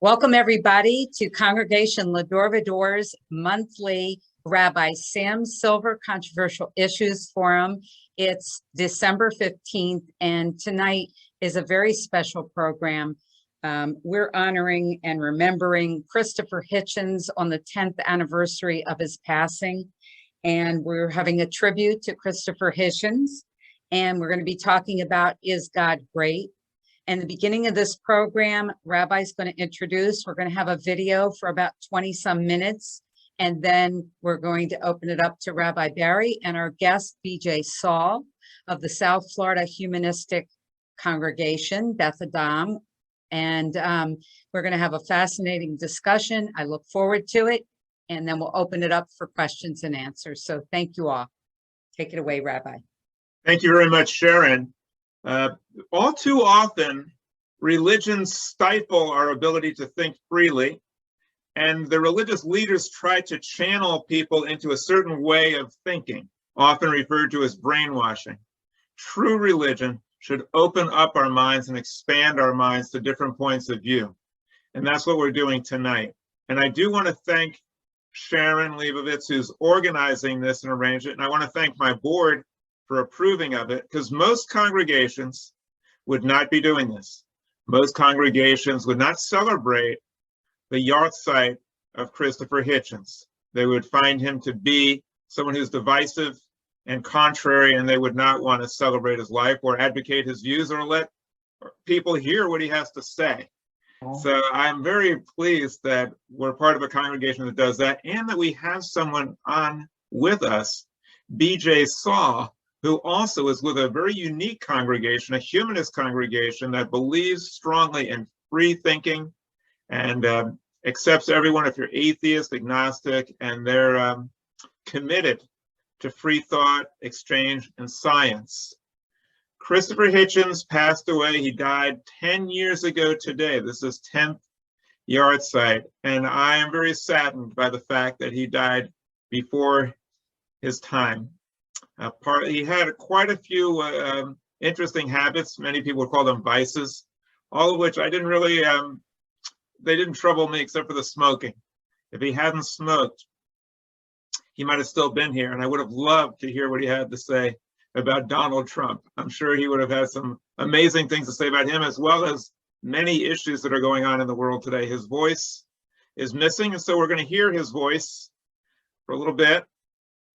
Welcome, everybody, to Congregation L'Dor Va-Dor's monthly Rabbi Sam Silver Controversial Issues Forum. It's December 15th, and tonight is a very special program. We're honoring and remembering Christopher Hitchens on the 10th anniversary of his passing, and we're having a tribute to Christopher Hitchens, and we're going to be talking about, is God great? And the beginning of this program, Rabbi's going to introduce, we're going to have a video for about 20 some minutes, and then we're going to open it up to Rabbi Barry and our guest, BJ Saul of the South Florida Humanistic Congregation, Bethlehem. And we're going to have a fascinating discussion. I look forward to it. And then we'll open it up for questions and answers. So thank you all. Take it away, Rabbi. Thank you very much, Sharon. All too often, religions stifle our ability to think freely, and the religious leaders try to channel people into a certain way of thinking, often referred to as brainwashing. True religion should open up our minds and expand our minds to different points of view, and that's what we're doing tonight. And I do want to thank Sharon Leibovitz, who's organizing this and arranged it, and I want to thank my board for approving of it, because most congregations would not be doing this. Most congregations would not celebrate the yahrzeit of Christopher Hitchens. They would find him to be someone who's divisive and contrary, and they would not want to celebrate his life or advocate his views or let people hear what he has to say. So I'm very pleased that we're part of a congregation that does that, and that we have someone on with us, BJ Saul, who also is with a very unique congregation, a humanist congregation that believes strongly in free thinking and accepts everyone if you're atheist, agnostic, and they're committed to free thought, exchange, and science. Christopher Hitchens passed away. He died 10 years ago today. This is 10th yahrzeit, and I am very saddened by the fact that he died before his time. He had quite a few interesting habits. Many people would call them vices, all of which I didn't really, they didn't trouble me except for the smoking. If he hadn't smoked, he might have still been here, and I would have loved to hear what he had to say about Donald Trump. I'm sure he would have had some amazing things to say about him, as well as many issues that are going on in the world today. His voice is missing, and so we're going to hear his voice for a little bit,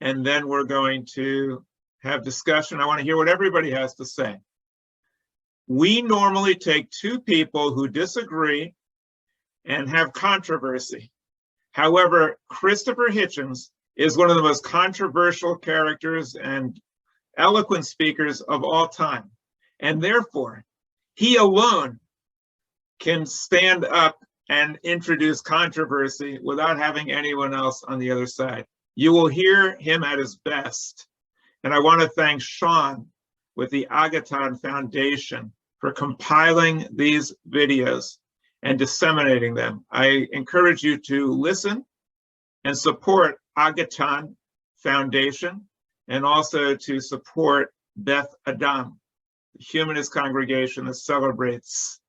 and then we're going to have discussion. I want to hear what everybody has to say. We normally take two people who disagree and have controversy. However, Christopher Hitchens is one of the most controversial characters and eloquent speakers of all time. And therefore, he alone can stand up and introduce controversy without having anyone else on the other side. You will hear him at his best. And I want to thank Sean with the Agathon Foundation for compiling these videos and disseminating them. I encourage you to listen and support Agatan Foundation, and also to support Beth, the humanist congregation that celebrates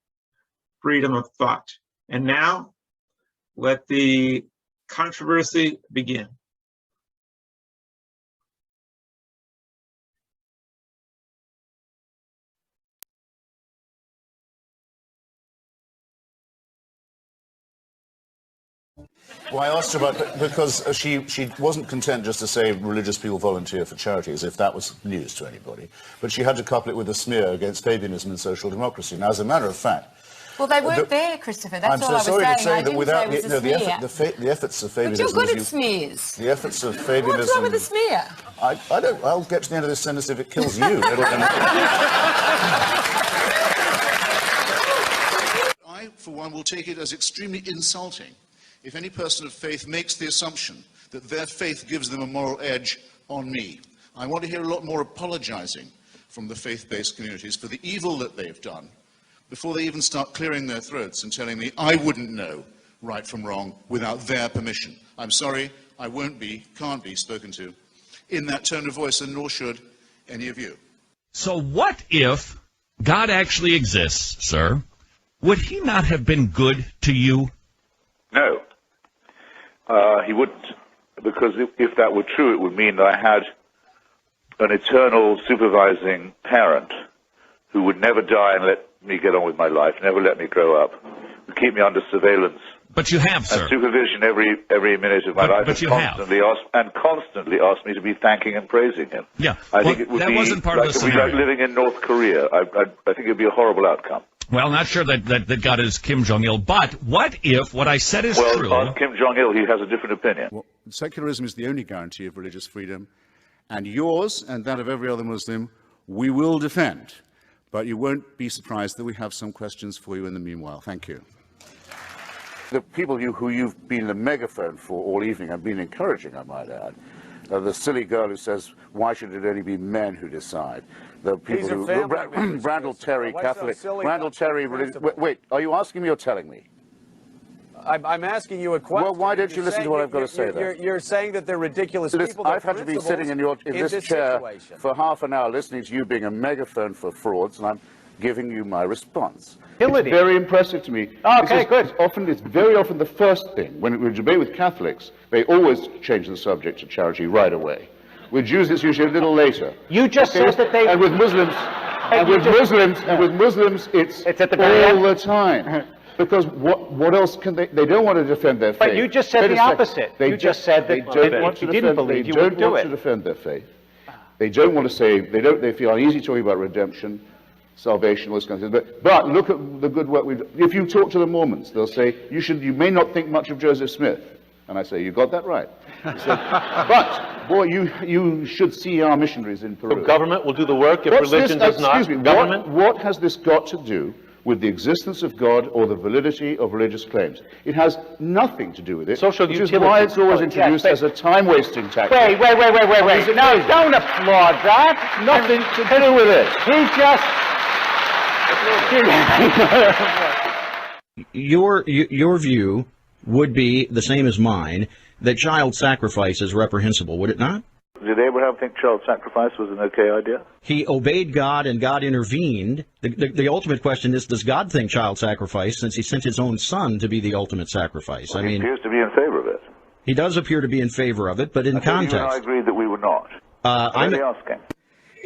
freedom of thought. And now, let the controversy begin. Well, I asked her about, because she wasn't content just to say religious people volunteer for charity, as if that was news to anybody, but she had to couple it with a smear against Fabianism and social democracy. Now, as a matter of fact... Well, they weren't there, Christopher. That's all I was saying. I'm so sorry to say that without the efforts of Fabianism... But you're good at smears. The efforts of Fabianism... What's wrong with the smear? I don't... I'll get to the end of this sentence if it kills you. I, for one, will take it as extremely insulting if any person of faith makes the assumption that their faith gives them a moral edge on me. I want to hear a lot more apologizing from the faith-based communities for the evil that they've done before they even start clearing their throats and telling me I wouldn't know right from wrong without their permission. I'm sorry, I won't be, can't be spoken to in that tone of voice, and nor should any of you. So what if God actually exists, sir, would he not have been good to you? No. He wouldn't. Because if that were true, it would mean that I had an eternal supervising parent who would never die and let me get on with my life, never let me grow up, would keep me under surveillance. But you have, sir. And supervision every minute of my life. But you constantly asked me to be thanking and praising him. Yeah. I think it would be wasn't part of the scenario. like living in North Korea. I think it would be a horrible outcome. Well, not sure that God is Kim Jong-il, but what if what I said is true? Well, Kim Jong-il, he has a different opinion. Well, secularism is the only guarantee of religious freedom, and yours and that of every other Muslim we will defend. But you won't be surprised that we have some questions for you in the meanwhile. Thank you. The people who you've been the megaphone for all evening have been encouraging, I might add. The silly girl who says, why should it only be men who decide? The people who... Randall Terry, Catholic... Randall Terry... Wait, are you asking me or telling me? I'm asking you a question. Well, why don't you listen to what I've got to say, then? You're saying that they're ridiculous people. I've had to be sitting in this chair situation for half an hour listening to you being a megaphone for frauds, and I'm giving you my response. It's very impressive to me. Okay, good. It's very often the first thing. When we debate with Catholics, they always change the subject to charity right away. With Jews, it's usually a little later. You just said that they... And with Muslims, it's at the very all the time. Because what else can they don't want to defend their faith. But you just said the opposite. You just said that they don't want to didn't believe you would do it. They don't want to defend their faith. They don't want to say, they feel uneasy talking about redemption, salvation, all this kind of thing. But look at the good work we've done. If you talk to the Mormons, they'll say, you may not think much of Joseph Smith. And I say, you got that right. Say, but, boy, you should see our missionaries in Peru. The government will do the work if religion does not. Excuse me, government? What has this got to do with the existence of God or the validity of religious claims? It has nothing to do with it. Social which utility. is why it's always introduced as a time-wasting tactic. Wait. No, don't applaud that. Nothing to do with it. Your view would be the same as mine, that child sacrifice is reprehensible, would it not? Did Abraham think child sacrifice was an okay idea? He obeyed God and God intervened. The ultimate question is, does God think child sacrifice, since he sent his own son to be the ultimate sacrifice? Well, he appears to be in favor of it. He does appear to be in favor of it, but in context. You and I agreed that we were not. I'm asking.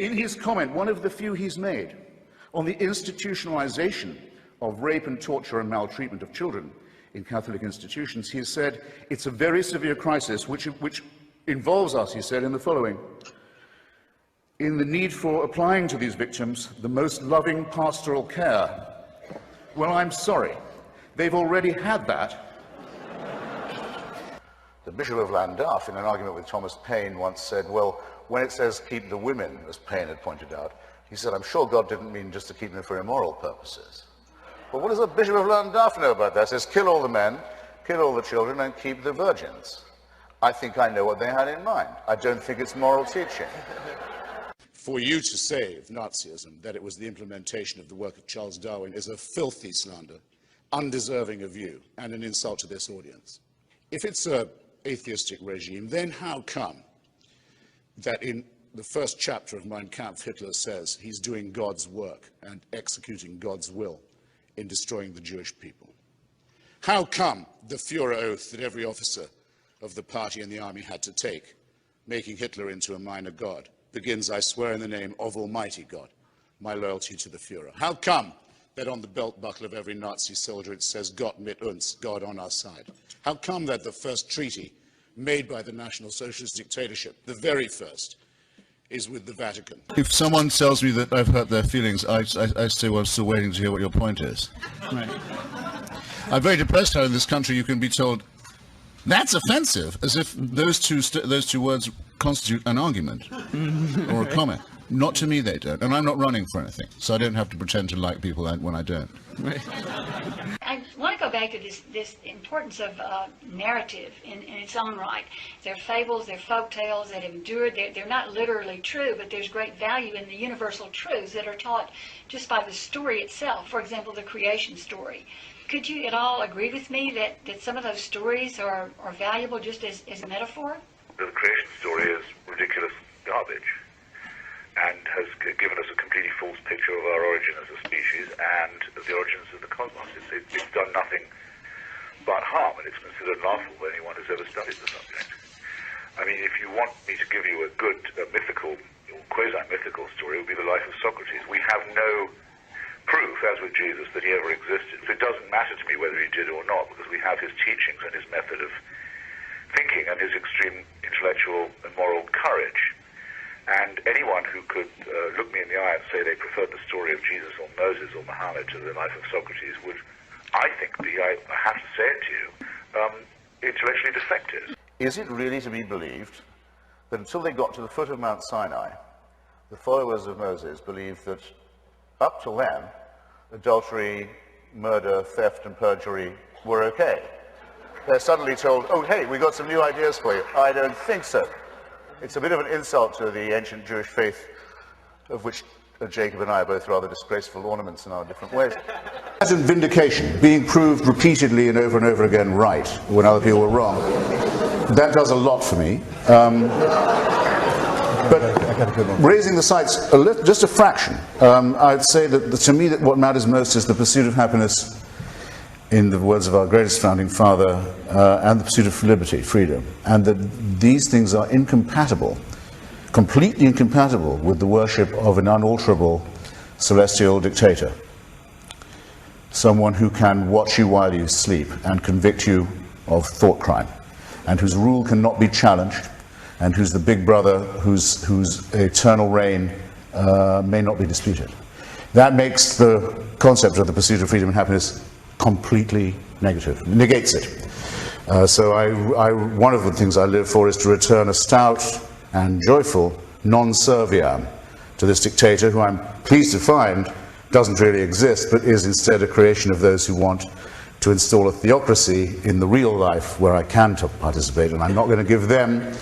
In his comment, one of the few he's made, on the institutionalization of rape and torture and maltreatment of children in Catholic institutions, he has said, it's a very severe crisis which involves us, he said, in the following: in the need for applying to these victims the most loving pastoral care. Well, I'm sorry. They've already had that. The Bishop of Llandaff, in an argument with Thomas Paine, once said, well, when it says keep the women, as Paine had pointed out, he said, I'm sure God didn't mean just to keep them for immoral purposes. Well, what does the Bishop of Llandaff know about that? It says kill all the men, kill all the children, and keep the virgins. I think I know what they had in mind. I don't think it's moral teaching. For you to say of Nazism that it was the implementation of the work of Charles Darwin is a filthy slander, undeserving of you, and an insult to this audience. If it's an atheistic regime, then how come that in the first chapter of Mein Kampf, Hitler says he's doing God's work and executing God's will in destroying the Jewish people? How come the Führer oath that every officer of the party and the army had to take, making Hitler into a minor god, begins, I swear in the name of Almighty God, my loyalty to the Führer? How come that on the belt buckle of every Nazi soldier it says Gott mit uns, God on our side? How come that the first treaty made by the National Socialist dictatorship, the very first, is with the Vatican? If someone tells me that I've hurt their feelings, I say, well, I'm still waiting to hear what your point is. Right. I'm very depressed how in this country you can be told, that's offensive, as if those two words constitute an argument or a comment. Not to me, they don't. And I'm not running for anything, so I don't have to pretend to like people when I don't. I want to go back to this importance of narrative in its own right. They're fables, they're folk tales that have endured. They're not literally true, but there's great value in the universal truths that are taught just by the story itself. For example, the creation story. Could you at all agree with me that some of those stories are valuable just as a metaphor? The creation story is ridiculous garbage. and has given us a completely false picture of our origin as a species and the origins of the cosmos. It's done nothing but harm, and it's considered laughable by anyone who's ever studied the subject. I mean, if you want me to give you a good mythical, or quasi-mythical story, it would be the life of Socrates. We have no proof, as with Jesus, that he ever existed. So it doesn't matter to me whether he did or not, because we have his teachings and his method of thinking and his extreme intellectual and moral courage. And anyone who could look me in the eye and say they preferred the story of Jesus or Moses or Muhammad to the life of Socrates would, I think, be, I have to say it to you, intellectually defective. Is it really to be believed that until they got to the foot of Mount Sinai, the followers of Moses believed that up till then, adultery, murder, theft, and perjury were okay? They're suddenly told, oh, hey, we got some new ideas for you. I don't think so. It's a bit of an insult to the ancient Jewish faith, of which Jacob and I are both rather disgraceful ornaments in our different ways. As in vindication, being proved repeatedly and over again right when other people were wrong, that does a lot for me. But raising the sights just a fraction, I'd say that to me that what matters most is the pursuit of happiness, in the words of our greatest founding father, and the pursuit of liberty, freedom, and that these things are incompatible, completely incompatible with the worship of an unalterable celestial dictator, someone who can watch you while you sleep and convict you of thought crime, and whose rule cannot be challenged, and who's the big brother whose eternal reign may not be disputed. That makes the concept of the pursuit of freedom and happiness completely negative, negates it. So one of the things I live for is to return a stout and joyful non-serviam to this dictator, who I'm pleased to find doesn't really exist, but is instead a creation of those who want to install a theocracy in the real life where I can participate, and I'm not going to give them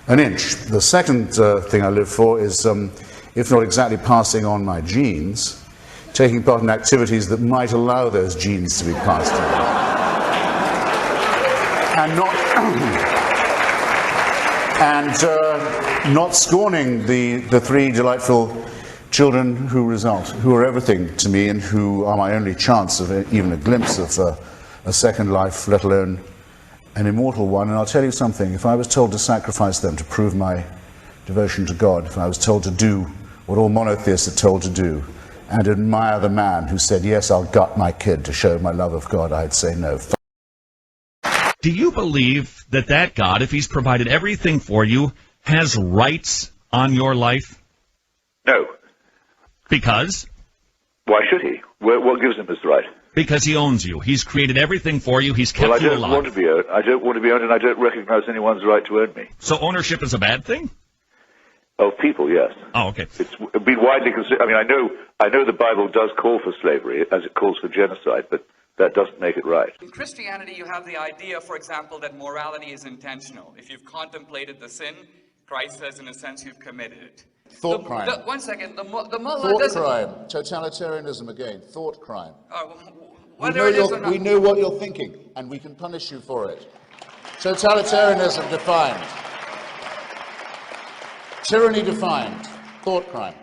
an inch. The second thing I live for is, if not exactly passing on my genes, taking part in activities that might allow those genes to be passed on. And not scorning the three delightful children who are everything to me and who are my only chance of even a glimpse of a second life, let alone an immortal one. And I'll tell you something, if I was told to sacrifice them to prove my devotion to God, if I was told to do what all monotheists are told to do, and admire the man who said, yes, I'll gut my kid to show my love of God, I'd say no. Do you believe that that God, if he's provided everything for you, has rights on your life? No. Because? Why should he? What gives him his right? Because he owns you. He's created everything for you. He's kept you alive. I don't want to be owned. I don't want to be owned, and I don't recognize anyone's right to own me. So ownership is a bad thing? Of people, yes. Oh, okay. It's been widely considered. I mean, I know the Bible does call for slavery, as it calls for genocide, but that doesn't make it right. In Christianity, you have the idea, for example, that morality is intentional. If you've contemplated the sin, Christ says, in a sense, you've committed it. Thought crime. One second. The mullah thought crime. Totalitarianism again. Thought crime. We know what you're thinking, and we can punish you for it. Totalitarianism defined. Tyranny defined. Thought crime.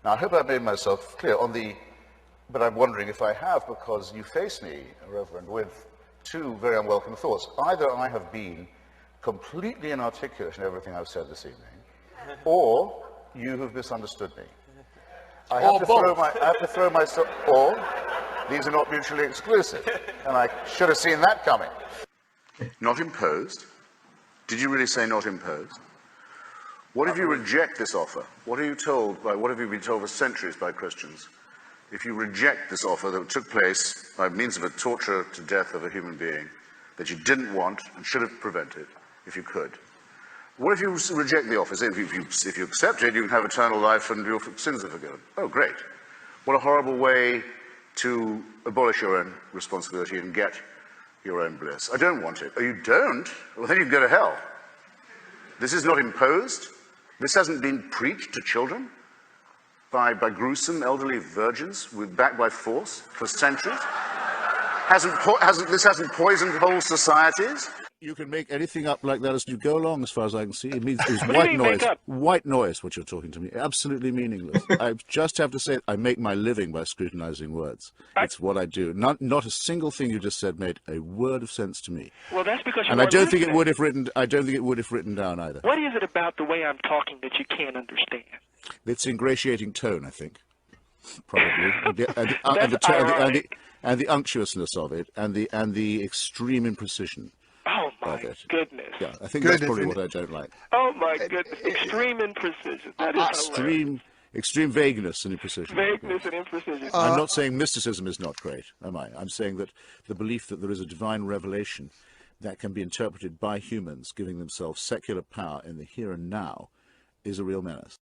Now, I hope I've made myself clear on the... But I'm wondering if I have, because you face me, Reverend, with two very unwelcome thoughts. Either I have been completely inarticulate in everything I've said this evening, or you have misunderstood me. I have to throw myself, or these are not mutually exclusive, and I should have seen that coming. Not imposed? Did you really say not imposed? What if you reject this offer? What have you been told for centuries by Christians? If you reject this offer that took place by means of a torture to death of a human being that you didn't want and should have prevented, if you could. What if you reject the offer? If you accept it, you can have eternal life and your sins are forgiven. Oh, great. What a horrible way to abolish your own responsibility and get your own bliss. I don't want it. Oh, you don't? Well, then you can go to hell. This is not imposed. This hasn't been preached to children by gruesome elderly virgins backed by force for centuries. This hasn't poisoned whole societies. You can make anything up like that as you go along, as far as I can see. It means it's What do white you mean noise. make up? White noise, what you're talking to me. Absolutely meaningless. I just have to say, I make my living by scrutinizing words. It's what I do. Not a single thing you just said made a word of sense to me. Well, that's because you And I weren't don't think it listening. would have written. I don't think it would have written down either. What is it about the way I'm talking that you can't understand? It's ingratiating tone, I think, probably, and the unctuousness of it, and the extreme imprecision. Oh my of it. goodness! Yeah, I think that's probably what I don't like. Oh my goodness! Extreme imprecision. That is hilarious. Extreme vagueness and imprecision. Vagueness and imprecision. I'm not saying mysticism is not great, am I? I'm saying that the belief that there is a divine revelation that can be interpreted by humans, giving themselves secular power in the here and now, is a real menace.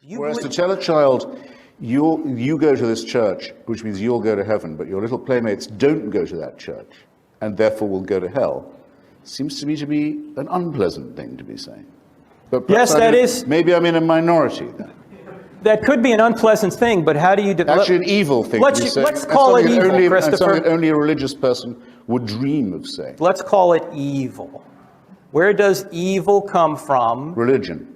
Whereas to tell a child, you go to this church, which means you'll go to heaven, but your little playmates don't go to that church, and therefore will go to hell, seems to me to be an unpleasant thing to be saying. But yes, that is. Maybe I'm in a minority then. That could be an unpleasant thing, but how do you develop? Actually, an evil thing. Let's call it evil, Christopher. Something only a religious person would dream of saying. Let's call it evil. Where does evil come from? Religion.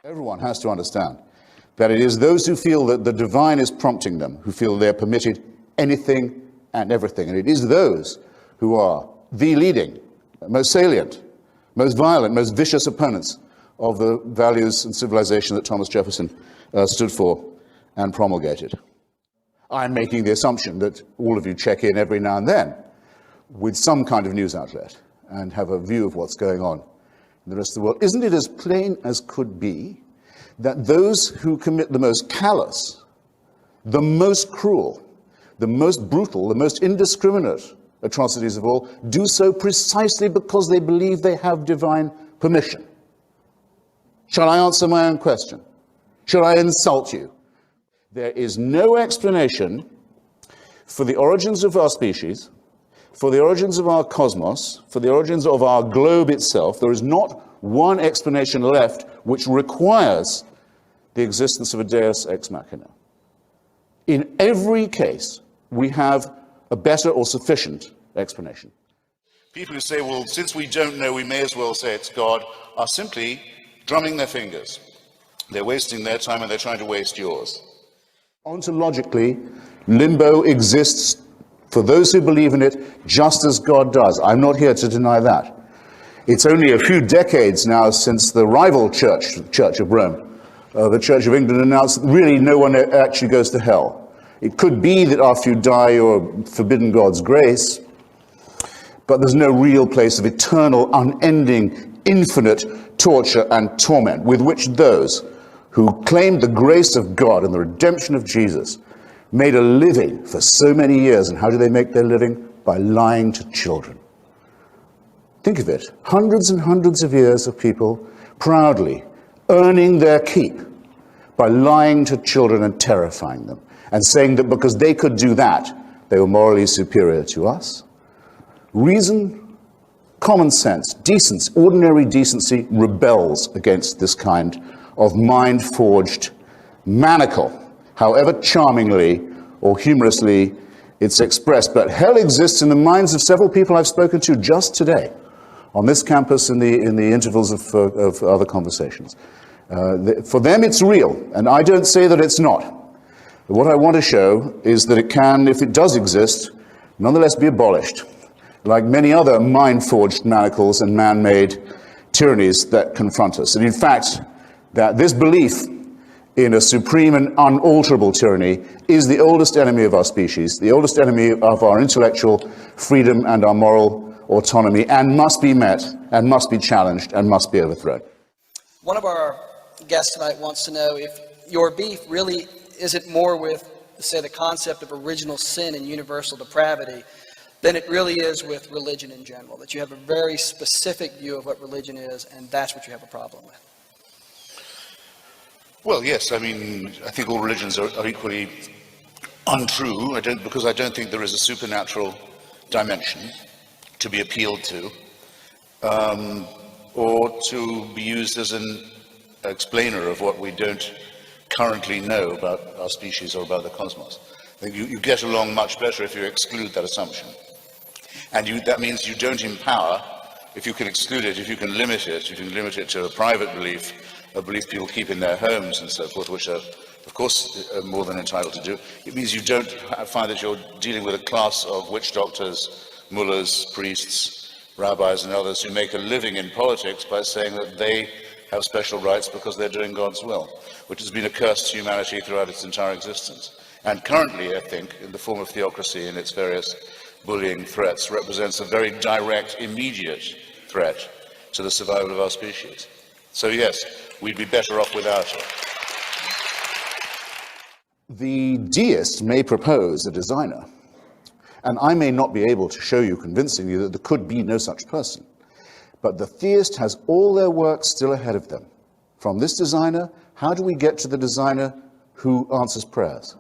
Everyone has to understand that it is those who feel that the divine is prompting them, who feel they're permitted anything and everything. And it is those who are the leading, most salient, most violent, most vicious opponents of the values and civilization that Thomas Jefferson stood for and promulgated. I'm making the assumption that all of you check in every now and then with some kind of news outlet and have a view of what's going on in the rest of the world. Isn't it as plain as could be that those who commit the most callous, the most cruel, the most brutal, the most indiscriminate atrocities of all do so precisely because they believe they have divine permission? Shall I answer my own question? Shall I insult you? There is no explanation for the origins of our species, for the origins of our cosmos, for the origins of our globe itself. There is not one explanation left which requires the existence of a deus ex machina. In every case, we have a better or sufficient explanation. People who say, well, since we don't know, we may as well say it's God, are simply drumming their fingers. They're wasting their time and they're trying to waste yours. Ontologically, limbo exists for those who believe in it just as God does. I'm not here to deny that. It's only a few decades now since the rival church, the Church of Rome, the Church of England, announced that really no one actually goes to hell. It could be that after you die you're forbidden God's grace, but there's no real place of eternal, unending, infinite torture and torment with which those who claimed the grace of God and the redemption of Jesus made a living for so many years. And how do they make their living? By lying to children. Think of it. Hundreds and hundreds of years of people proudly earning their keep by lying to children and terrifying them, and saying that because they could do that, they were morally superior to us. Reason, common sense, decency, ordinary decency rebels against this kind of mind-forged manacle, however charmingly or humorously it's expressed. But hell exists in the minds of several people I've spoken to just today on this campus in the intervals of other conversations. For them it's real, and I don't say that it's not. What I want to show is that it can, if it does exist, nonetheless be abolished, like many other mind-forged manacles and man-made tyrannies that confront us. And in fact, that this belief in a supreme and unalterable tyranny is the oldest enemy of our species, the oldest enemy of our intellectual freedom and our moral autonomy, and must be met, and must be challenged, and must be overthrown. One of our guests tonight wants to know if your beef really isn't more with, say, the concept of original sin and universal depravity than it really is with religion in general, that you have a very specific view of what religion is, and that's what you have a problem with. Well, yes, I mean, I think all religions are equally untrue, because I don't think there is a supernatural dimension to be appealed to, or to be used as an explainer of what we don't currently know about our species or about the cosmos. I think you get along much better if you exclude that assumption. And that means you don't empower, if you can exclude it, if you can limit it to a private belief, a belief people keep in their homes and so forth, which are, of course, more than entitled to do. It means you don't find that you're dealing with a class of witch doctors, mullahs, priests, rabbis, and others who make a living in politics by saying that they have special rights because they're doing God's will, which has been a curse to humanity throughout its entire existence. And currently, I think, in the form of theocracy and its various bullying threats, represents a very direct, immediate threat to the survival of our species. So yes, we'd be better off without it. The deist may propose a designer, and I may not be able to show you convincingly that there could be no such person, but the theist has all their work still ahead of them. From this designer, how do we get to the designer who answers prayers?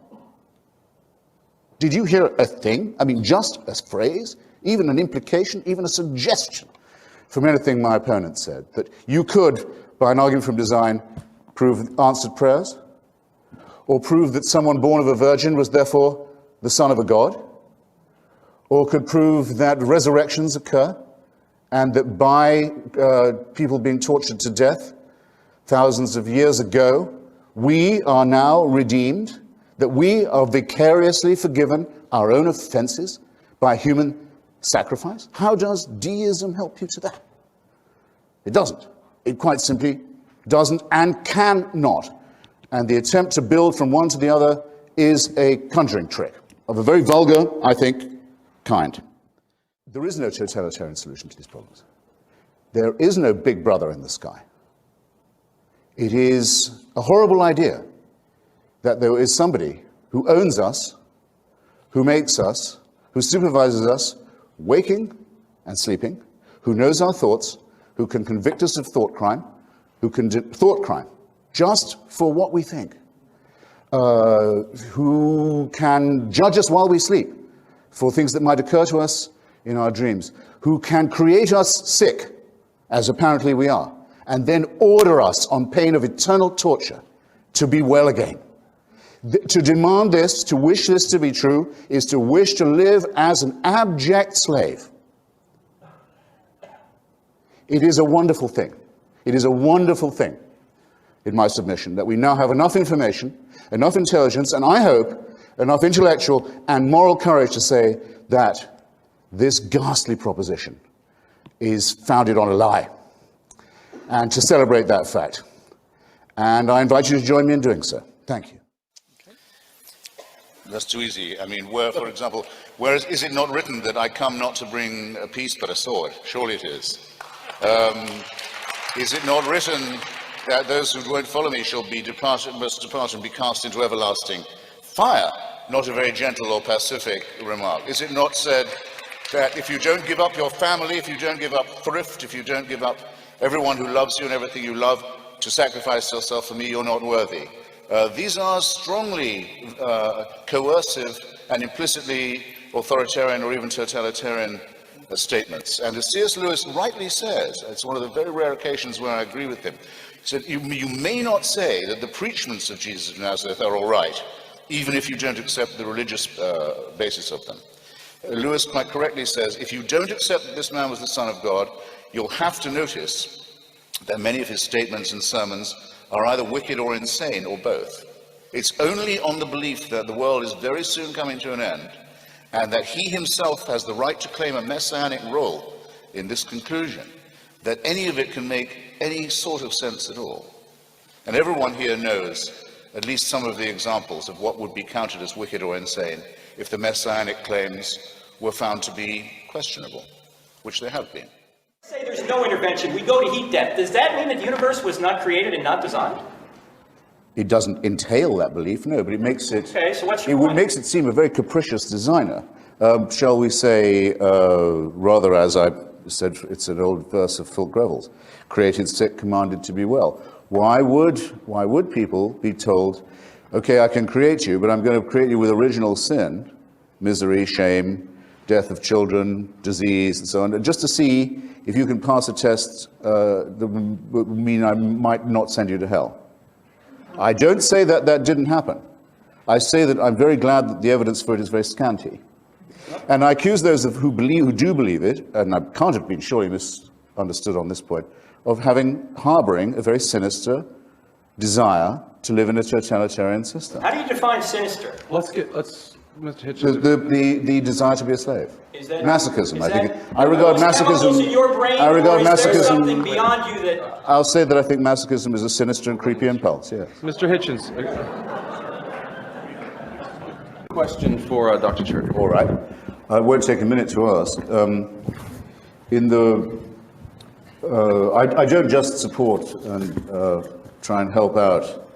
Did you hear a thing? I mean, just a phrase, even an implication, even a suggestion from anything my opponent said, that you could, by an argument from design, prove answered prayers? Or prove that someone born of a virgin was therefore the son of a god? Or could prove that resurrections occur, and that by people being tortured to death thousands of years ago, we are now redeemed, that we are vicariously forgiven our own offenses by human sacrifice? How does deism help you to that? It doesn't. It quite simply doesn't and cannot. And the attempt to build from one to the other is a conjuring trick of a very vulgar, I think, kind. There is no totalitarian solution to these problems. There is no big brother in the sky. It is a horrible idea that there is somebody who owns us, who makes us, who supervises us, waking and sleeping, who knows our thoughts, who can convict us of thought crime, who can do thought crime just for what we think, who can judge us while we sleep for things that might occur to us in our dreams, who can create us sick, as apparently we are, and then order us on pain of eternal torture to be well again. To demand this, to wish this to be true, is to wish to live as an abject slave. It is a wonderful thing. It is a wonderful thing, in my submission, that we now have enough information, enough intelligence, and I hope enough intellectual and moral courage to say that this ghastly proposition is founded on a lie, and to celebrate that fact. And I invite you to join me in doing so. Thank you. That's too easy. I mean, for example, is it not written that I come not to bring a peace but a sword? Surely it is. Is it not written that those who won't follow me must depart and be cast into everlasting fire? Not a very gentle or pacific remark. Is it not said that if you don't give up your family, if you don't give up thrift, if you don't give up everyone who loves you and everything you love to sacrifice yourself for me, you're not worthy? These are strongly coercive and implicitly authoritarian or even totalitarian statements. And as C.S. Lewis rightly says, it's one of the very rare occasions where I agree with him, he said, you may not say that the preachments of Jesus of Nazareth are all right, even if you don't accept the religious basis of them. Lewis quite correctly says, if you don't accept that this man was the Son of God, you'll have to notice that many of his statements and sermons are either wicked or insane, or both. It's only on the belief that the world is very soon coming to an end, and that he himself has the right to claim a messianic role in this conclusion, that any of it can make any sort of sense at all. And everyone here knows at least some of the examples of what would be counted as wicked or insane if the messianic claims were found to be questionable, which they have been. Say there's no intervention, we go to heat death. Does that mean that the universe was not created and not designed? It doesn't entail that belief, no, but it makes it, okay, so what's your point? Makes it seem a very capricious designer. Shall we say, rather as I said, it's an old verse of Phil Greville's, created sick, commanded to be well. Why would people be told, okay, I can create you, but I'm going to create you with original sin, misery, shame, death of children, disease, and so on, just to see if you can pass a test that would mean I might not send you to hell. I don't say that that didn't happen. I say that I'm very glad that the evidence for it is very scanty. And I accuse those who do believe it, and I can't have been surely misunderstood on this point, of harboring a very sinister desire to live in a totalitarian system. How do you define sinister? Mr. Hitchens. The desire to be a slave. Is that masochism, is I think. that, I regard chemicals in your brain, I regard or is there masochism. something beyond you that? I'll say that I think masochism is a sinister and creepy impulse. Yes. Mr. Hitchens. Question for Dr. Church. All right. I won't take a minute to ask. I don't just support and try and help out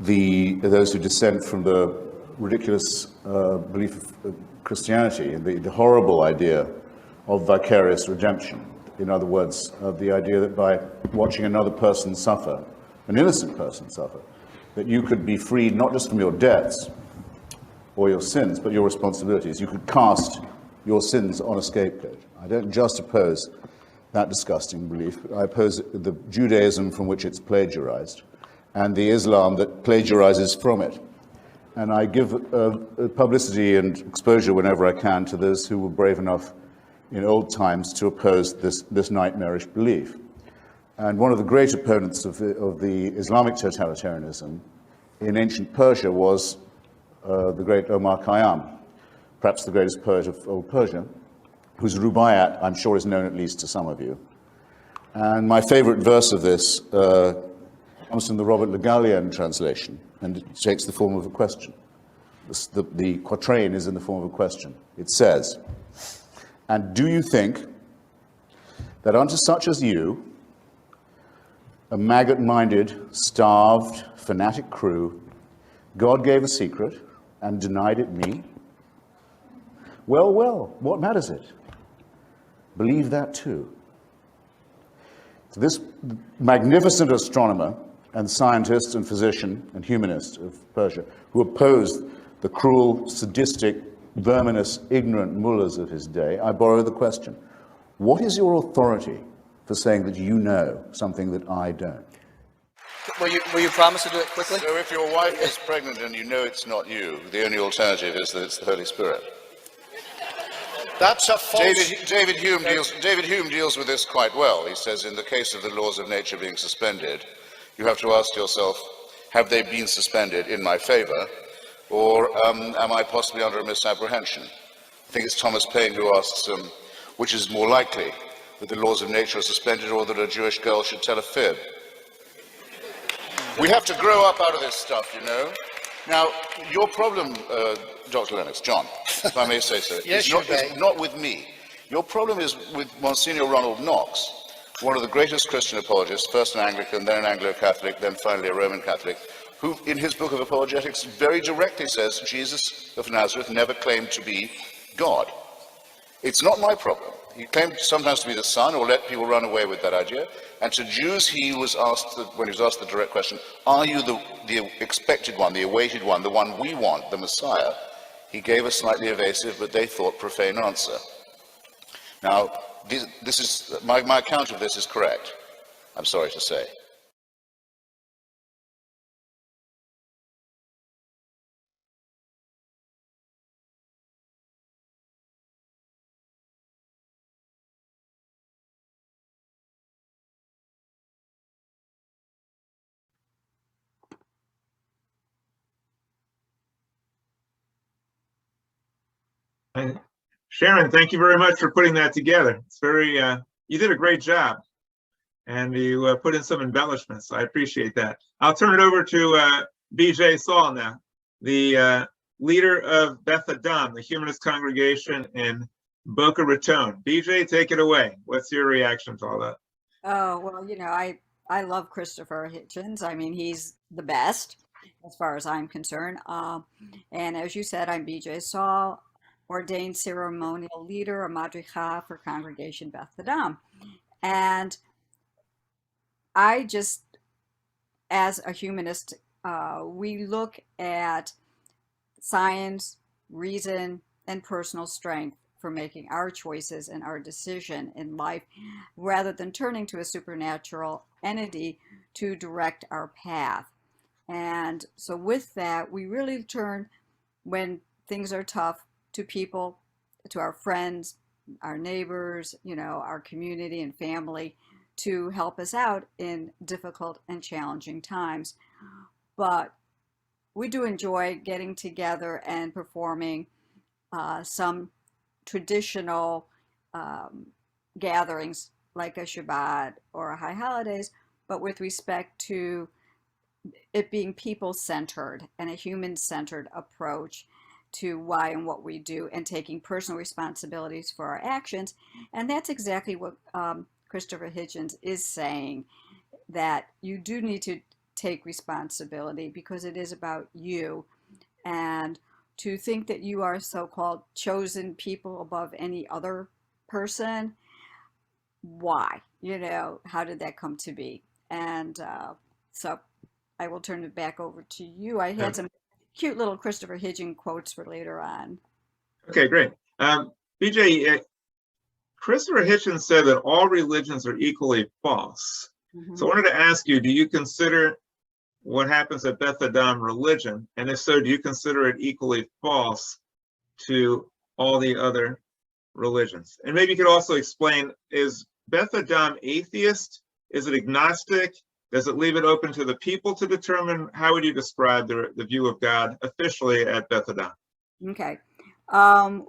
those who dissent from the ridiculous belief of Christianity and the horrible idea of vicarious redemption. In other words, the idea that by watching another person suffer, an innocent person suffer, that you could be freed not just from your debts or your sins, but your responsibilities. You could cast your sins on a scapegoat. I don't just oppose that disgusting belief. I oppose the Judaism from which it's plagiarized and the Islam that plagiarizes from it. And I give publicity and exposure whenever I can to those who were brave enough in old times to oppose this nightmarish belief. And one of the great opponents of the Islamic totalitarianism in ancient Persia was the great Omar Khayyam, perhaps the greatest poet of old Persia, whose Rubaiyat, I'm sure, is known at least to some of you. And my favorite verse of this comes from the Robert Le Gallienne translation, and it takes the form of a question. The quatrain is in the form of a question. It says, "And do you think that unto such as you, a maggot-minded, starved, fanatic crew, God gave a secret and denied it me? Well, well, what matters it? Believe that too." So this magnificent astronomer and scientist and physician and humanist of Persia, who opposed the cruel, sadistic, verminous, ignorant mullahs of his day, I borrow the question, what is your authority for saying that you know something that I don't? Will you promise to do it quickly? So if your wife is pregnant and you know it's not you, the only alternative is that it's the Holy Spirit. That's a false... David Hume deals with this quite well. He says, in the case of the laws of nature being suspended, you have to ask yourself, have they been suspended in my favor, or am I possibly under a misapprehension? I think it's Thomas Paine who asks, which is more likely, that the laws of nature are suspended or that a Jewish girl should tell a fib? We have to grow up out of this stuff, you know. Now, your problem, Dr. Lennox, John, if I may say so, yes, is not with me. Your problem is with Monsignor Ronald Knox, one of the greatest Christian apologists, first an Anglican, then an Anglo-Catholic, then finally a Roman Catholic, who in his book of apologetics very directly says Jesus of Nazareth never claimed to be God. It's not my problem. He claimed sometimes to be the Son, or let people run away with that idea. And to Jews, he was asked, when he was asked the direct question, are you the expected one, the awaited one, the one we want, the Messiah? He gave a slightly evasive, but they thought profane answer. Now, this is my account of this is correct, I'm sorry to say. Sharon, thank you very much for putting that together. It's very, you did a great job, and you put in some embellishments. I appreciate that. I'll turn it over to B.J. Saul now, the leader of Bethlehem, the Humanist congregation in Boca Raton. B.J., take it away. What's your reaction to all that? Oh, well, you know, I love Christopher Hitchens. I mean, he's the best as far as I'm concerned. And as you said, I'm B.J. Saul, ordained ceremonial leader, a madricha for Congregation Bethlehem. And I just, as a humanist, we look at science, reason, and personal strength for making our choices and our decision in life, rather than turning to a supernatural entity to direct our path. And so with that, we really turn, when things are tough, to people, to our friends, our neighbors, our community and family, to help us out in difficult and challenging times. But we do enjoy getting together and performing some traditional gatherings like a Shabbat or a high holidays, but with respect to it being people-centered and a human-centered approach to why and what we do, and taking personal responsibilities for our actions. And that's exactly what Christopher Hitchens is saying, that you do need to take responsibility because it is about you. And to think that you are so-called chosen people above any other person, why? How did that come to be? And so I will turn it back over to you. I had some cute little Christopher Hitchens quotes for later on. Okay, great. BJ, Christopher Hitchens said that all religions are equally false. So I wanted to ask you, do you consider what happens at Beth Adam religion? And if so, do you consider it equally false to all the other religions? And maybe you could also explain, is Beth Adam atheist? Is it agnostic? Does it leave it open to the people to determine? How would you describe the view of God officially at Beth Adam? Okay.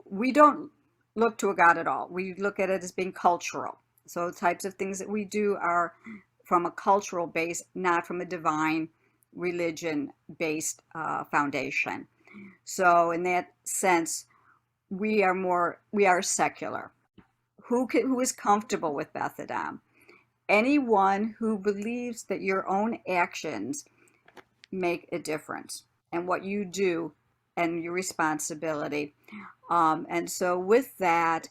We don't look to a God at all. We look at it as being cultural. So the types of things that we do are from a cultural base, not from a divine religion-based foundation. So in that sense, we are secular. Who is comfortable with Beth Adam? Anyone who believes that your own actions make a difference and what you do and your responsibility. And so with that,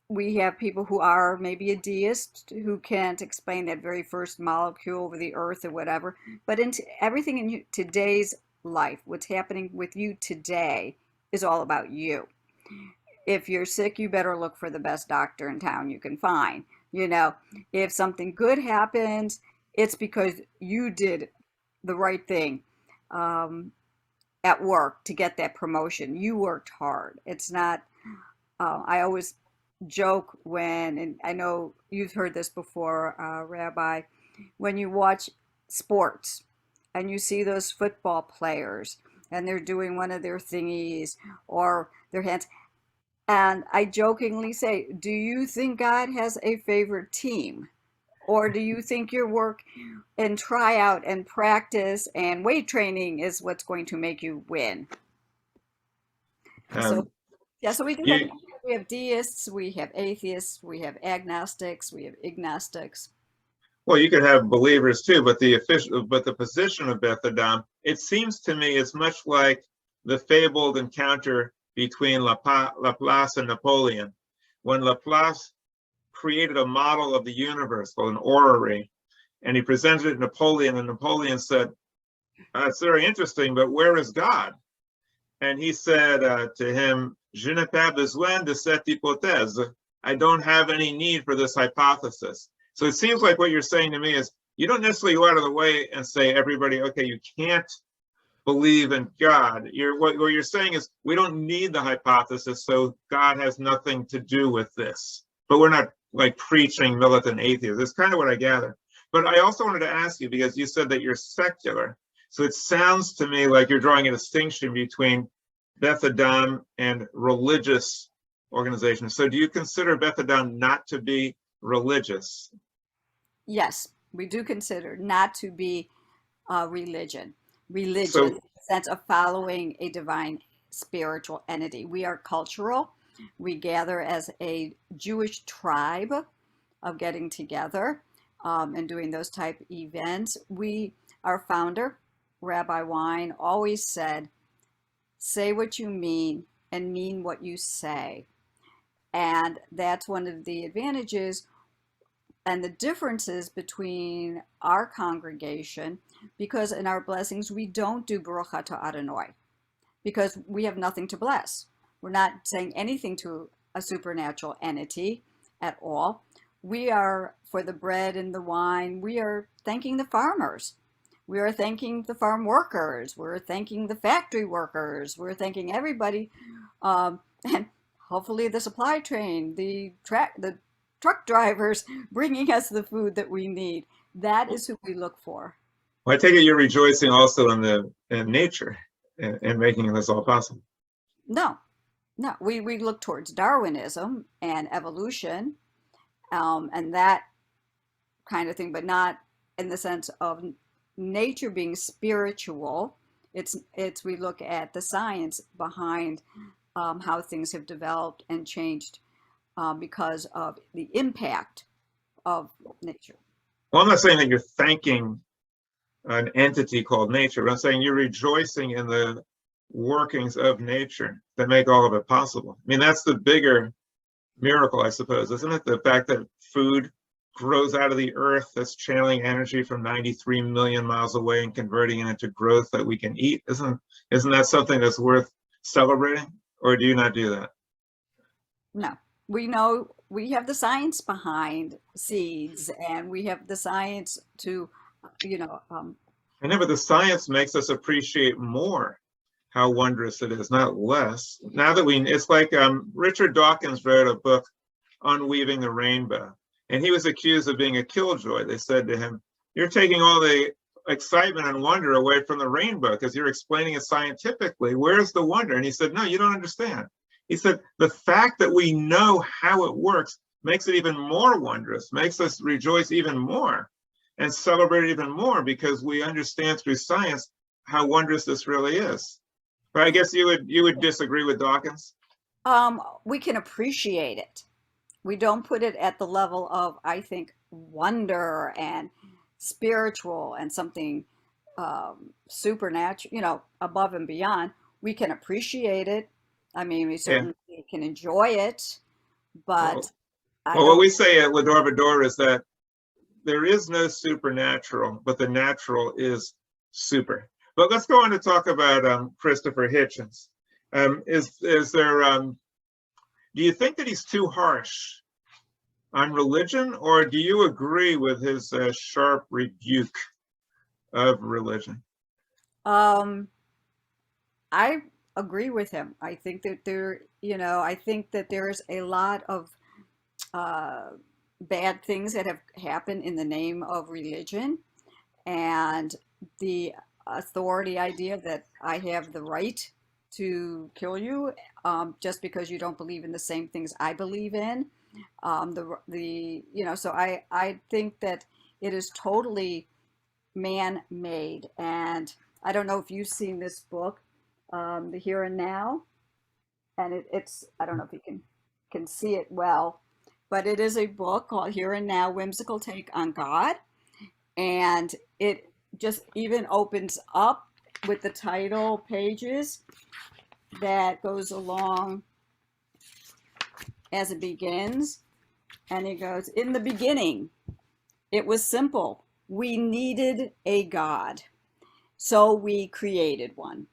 we have people who are maybe a deist who can't explain that very first molecule over the earth or whatever. But everything in today's life, what's happening with you today, is all about you. If you're sick, you better look for the best doctor in town you can find. If something good happens, it's because you did the right thing at work to get that promotion. You worked hard. It's not, I always joke and I know you've heard this before, Rabbi, when you watch sports and you see those football players and they're doing one of their thingies or their hands, and I jokingly say, do you think God has a favorite team? Or do you think your work and tryout and practice and weight training is what's going to make you win? So we do we have deists, we have atheists, we have agnostics, we have agnostics. Well, you could have believers too, but the position of Beth Adam, it seems to me, is much like the fabled encounter between Laplace and Napoleon. When Laplace created a model of the universe called an orrery, and he presented it to Napoleon, and Napoleon said, "It's very interesting, but where is God?" And he said to him, "Je n'ai pas besoin de cette hypothèse." I don't have any need for this hypothesis. So it seems like what you're saying to me is you don't necessarily go out of the way and say, everybody, okay, you can't believe in God. What you're saying is we don't need the hypothesis, so God has nothing to do with this. But we're not like preaching militant atheism. That's kind of what I gather. But I also wanted to ask you, because you said that you're secular. So it sounds to me like you're drawing a distinction between Beth Adam and religious organizations. So do you consider Beth Adam not to be religious? Yes, we do consider not to be religion in the sense of following a divine spiritual entity. We are cultural. We gather as a Jewish tribe of getting together and doing those type events. Our founder, Rabbi Wein, always said, say what you mean and mean what you say. And that's one of the advantages and the differences between our congregation, because in our blessings, we don't do Baruch Atah Adonai, because we have nothing to bless. We're not saying anything to a supernatural entity at all. We are, for the bread and the wine, we are thanking the farmers. We are thanking the farm workers. We're thanking the factory workers. We're thanking everybody, and hopefully the supply train, the truck drivers bringing us the food that we need. That is who we look for. Well, I take it you're rejoicing also in nature and making this all possible. No, we look towards Darwinism and evolution, and that kind of thing, but not in the sense of nature being spiritual. It's we look at the science behind how things have developed and changed because of the impact of nature. Well, I'm not saying that you're thanking an entity called nature, but I'm saying you're rejoicing in the workings of nature that make all of it possible. I mean, that's the bigger miracle, I suppose, isn't it? The fact that food grows out of the earth, that's channeling energy from 93 million miles away and converting it into growth that we can eat. Isn't that something that's worth celebrating? Or do you not do that? No, we know we have the science behind seeds, and we have the science to, I know, but the science makes us appreciate more how wondrous it is, not less. Now that it's like Richard Dawkins wrote a book, Unweaving the Rainbow, and he was accused of being a killjoy. They said to him, "You're taking all the excitement and wonder away from the rainbow because you're explaining it scientifically. Where's the wonder?" And he said, "No, you don't understand." He said, "The fact that we know how it works makes it even more wondrous, makes us rejoice even more and celebrate even more because we understand through science how wondrous this really is." But I guess you would disagree with Dawkins? We can appreciate it. We don't put it at the level of, I think, wonder and spiritual and something supernatural, above and beyond. We can appreciate it. I mean, we certainly can enjoy it, but what we say at L'Dor Va-Dor is that there is no supernatural, but the natural is super. But let's go on to talk about Christopher Hitchens. Do you think that he's too harsh on religion, or do you agree with his sharp rebuke of religion? I agree with him. I think that there's a lot of bad things that have happened in the name of religion, and the authority idea that I have the right to kill you just because you don't believe in the same things I believe in. So I think that it is totally man-made, and I don't know if you've seen this book, The Here and Now, and it's I don't know if you can see it well, but it is a book called Here and Now, Whimsical Take on God, and it just even opens up with the title pages that goes along as it begins, and it goes, "In the beginning, it was simple. We needed a God, so we created one."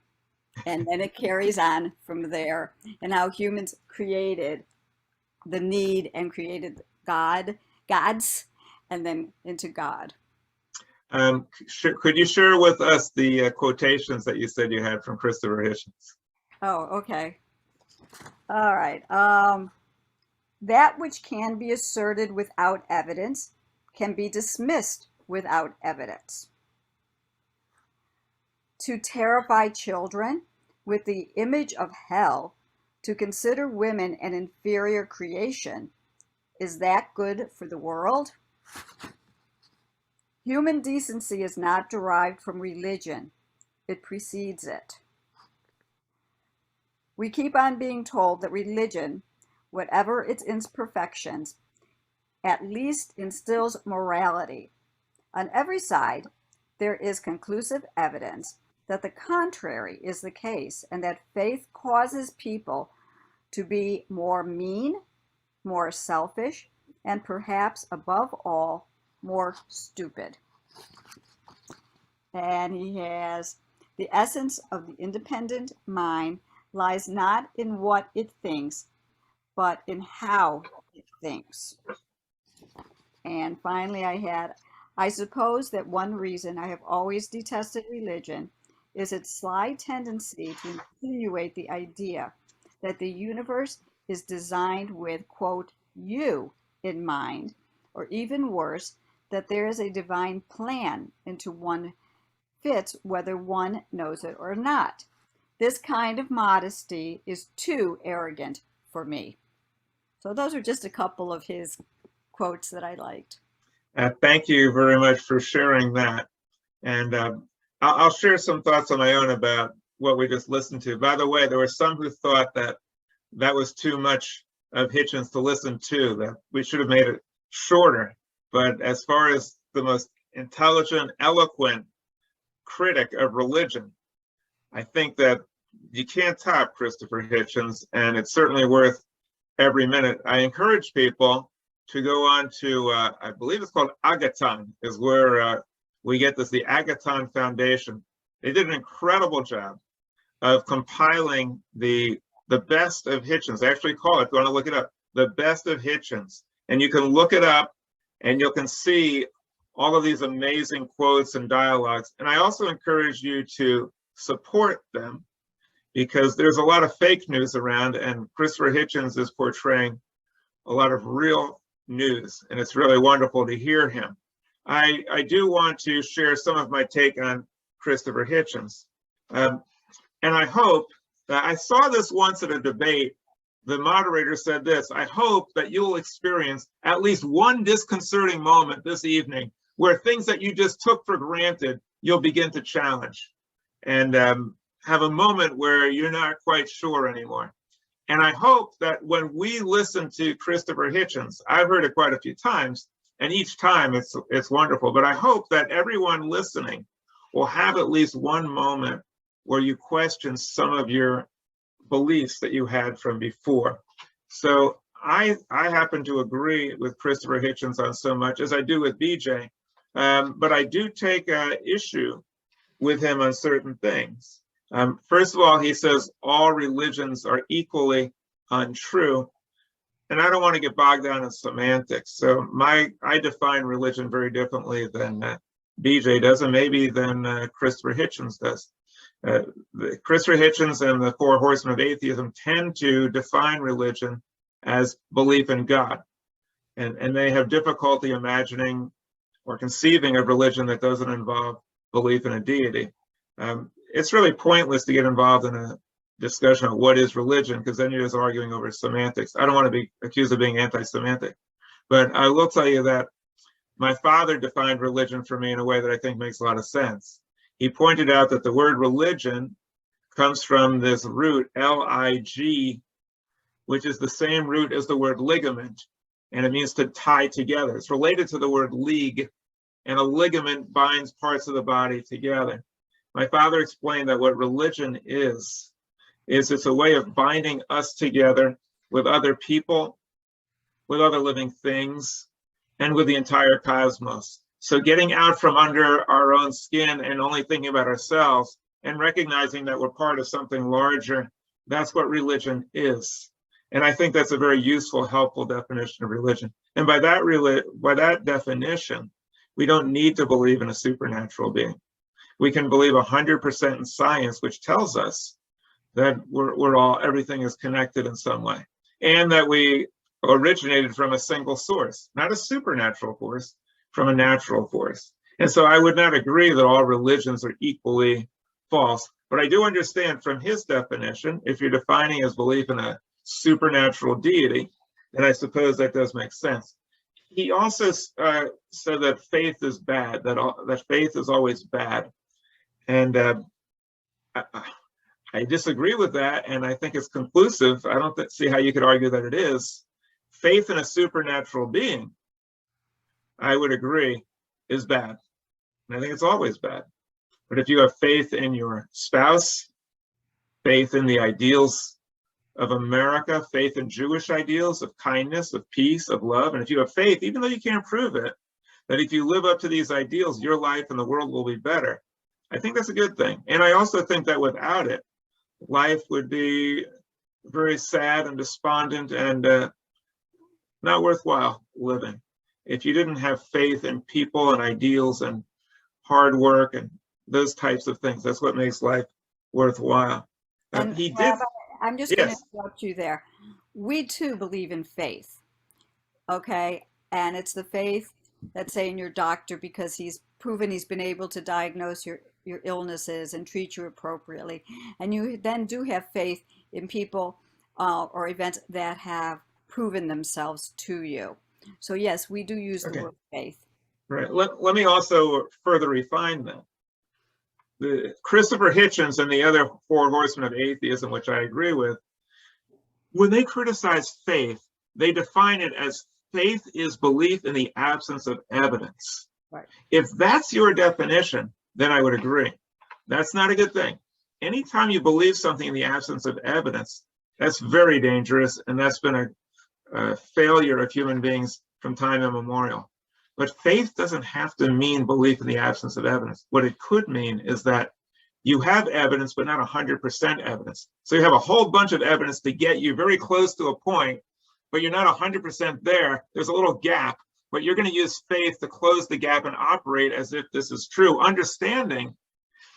And then it carries on from there, and how humans created the need and created gods, and then into God. Could you share with us the quotations that you said you had from Christopher Hitchens? Oh, okay. All right. That which can be asserted without evidence can be dismissed without evidence. To terrify children with the image of hell, to consider women an inferior creation, is that good for the world? Human decency is not derived from religion. It precedes it. We keep on being told that religion, whatever its imperfections, at least instills morality. On every side, there is conclusive evidence that the contrary is the case, and that faith causes people to be more mean, more selfish, and perhaps above all, more stupid. And he has, the essence of the independent mind lies not in what it thinks, but in how it thinks. And finally, I had, I suppose that one reason I have always detested religion is its sly tendency to insinuate the idea that the universe is designed with, quote, you in mind, or even worse, that there is a divine plan into one fits whether one knows it or not. This kind of modesty is too arrogant for me. So those are just a couple of his quotes that I liked. Thank you very much for sharing that. And I'll share some thoughts on my own about what we just listened to. By the way, there were some who thought that that was too much of Hitchens to listen to, that we should have made it shorter. But as far as the most intelligent, eloquent critic of religion, I think that you can't top Christopher Hitchens, and it's certainly worth every minute. I encourage people to go on to, I believe it's called Agathon, is where we get this, the Agathon Foundation. They did an incredible job of compiling the best of Hitchens. They actually call it, if you want to look it up, the best of Hitchens. And you can look it up and you can see all of these amazing quotes and dialogues. And I also encourage you to support them, because there's a lot of fake news around, and Christopher Hitchens is portraying a lot of real news, and it's really wonderful to hear him. I do want to share some of my take on Christopher Hitchens. And I hope that, I saw this once at a debate, the moderator said this: I hope that you'll experience at least one disconcerting moment this evening where things that you just took for granted, you'll begin to challenge and have a moment where you're not quite sure anymore. And I hope that when we listen to Christopher Hitchens, I've heard it quite a few times, and each time it's wonderful, but I hope that everyone listening will have at least one moment where you question some of your beliefs that you had from before. So I happen to agree with Christopher Hitchens on so much, as I do with BJ, but I do take issue with him on certain things. First of all, he says all religions are equally untrue. And I don't want to get bogged down in semantics. So I define religion very differently than BJ does, and maybe than Christopher Hitchens does. Christopher Hitchens and the four horsemen of atheism tend to define religion as belief in God. And they have difficulty imagining or conceiving of religion that doesn't involve belief in a deity. It's really pointless to get involved in a discussion of what is religion, because then you're just arguing over semantics. I don't want to be accused of being anti-Semitic, but I will tell you that my father defined religion for me in a way that I think makes a lot of sense. He pointed out that the word religion comes from this root, L-I-G, which is the same root as the word ligament, and it means to tie together. It's related to the word league, and a ligament binds parts of the body together. My father explained that what religion is it's a way of binding us together with other people, with other living things, and with the entire cosmos. So getting out from under our own skin and only thinking about ourselves and recognizing that we're part of something larger, that's what religion is. And I think that's a very useful, helpful definition of religion. And by that definition, we don't need to believe in a supernatural being. We can believe 100% in science, which tells us that everything is connected in some way, and that we originated from a single source, not a supernatural force, from a natural force. And so I would not agree that all religions are equally false, but I do understand from his definition, if you're defining as belief in a supernatural deity, then I suppose that does make sense. He also said that faith is bad, that faith is always bad. And I disagree with that, and I think it's conclusive. I don't see how you could argue that it is. Faith in a supernatural being, I would agree, is bad. And I think it's always bad. But if you have faith in your spouse, faith in the ideals of America, faith in Jewish ideals of kindness, of peace, of love, and if you have faith, even though you can't prove it, that if you live up to these ideals, your life and the world will be better, I think that's a good thing. And I also think that without it, life would be very sad and despondent and not worthwhile living. if you didn't have faith in people and ideals and hard work and those types of things. That's what makes life worthwhile. And He did. Rabbi, I'm just going to Yes. interrupt you there. We too believe in faith, okay? And it's the faith that's saying your doctor, because he's proven he's been able to diagnose your illnesses and treat you appropriately. And you then do have faith in people or events that have proven themselves to you. So yes, we do use the word faith. Right. Let me also further refine that. The Christopher Hitchens and the other four horsemen of atheism, which I agree with, when they criticize faith, they define it as faith is belief in the absence of evidence. Right. If that's your definition, then I would agree. That's not a good thing. Anytime you believe something in the absence of evidence, that's very dangerous, and that's been a failure of human beings from time immemorial. But faith doesn't have to mean belief in the absence of evidence. What it could mean is that you have evidence, but not 100% evidence. So you have a whole bunch of evidence to get you very close to a point, but you're not 100% there. There's a little gap, but you're going to use faith to close the gap and operate as if this is true, understanding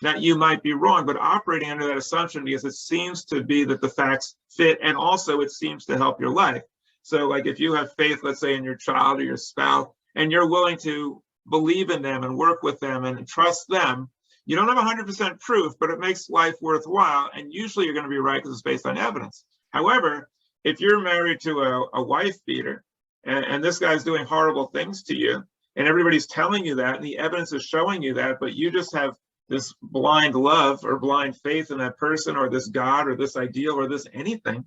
that you might be wrong, but operating under that assumption because it seems to be that the facts fit, and also it seems to help your life. So like if you have faith, let's say in your child or your spouse, and you're willing to believe in them and work with them and trust them, you don't have 100% proof, but it makes life worthwhile. And usually you're going to be right because it's based on evidence. However, if you're married to a wife beater and this guy's doing horrible things to you, and everybody's telling you that, and the evidence is showing you that, but you just have this blind love or blind faith in that person or this God or this ideal or this anything,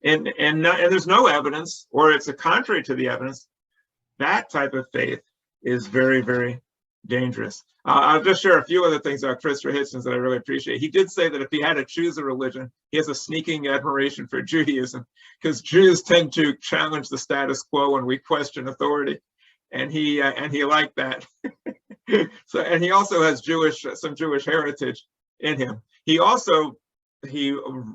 and there's no evidence, or it's a contrary to the evidence, that type of faith is very, very dangerous. I'll just share a few other things about Christopher Hitchens that I really appreciate. He did say that if he had to choose a religion, he has a sneaking admiration for Judaism, because Jews tend to challenge the status quo when we question authority, and he liked that. So, and he also has some Jewish heritage in him. He